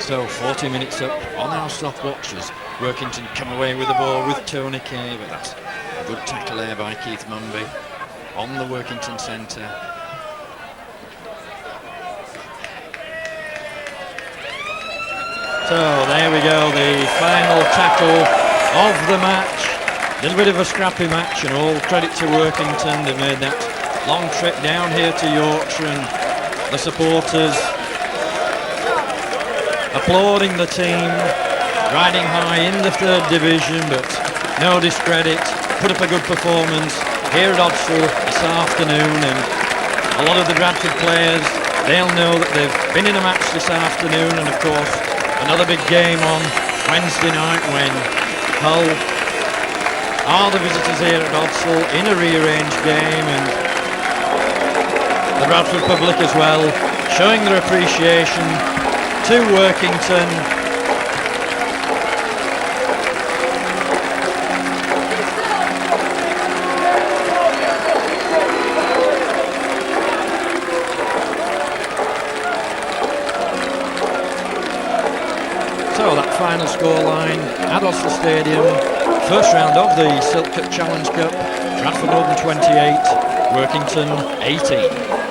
So 40 minutes up on our stopwatches. Workington come away with the ball with Tony Kay, but that's a good tackle there by Keith Mumby on the Workington centre. So there we go, the final tackle of the match. A little bit of a scrappy match, and all credit to Workington. They made that long trip down here to Yorkshire, and the supporters applauding the team, riding high in the 3rd division, but no discredit. Put up a good performance here at Odsal this afternoon, and a lot of the Bradford players, they'll know that they've been in a match this afternoon, and of course another big game on Wednesday night when Hull are the visitors here at Odsal in a rearranged game, and the Bradford public as well showing their appreciation to Workington. So that final scoreline at Odsal Stadium, first round of the Silk Cup Challenge Cup, Bradford Northern 28, Workington 18.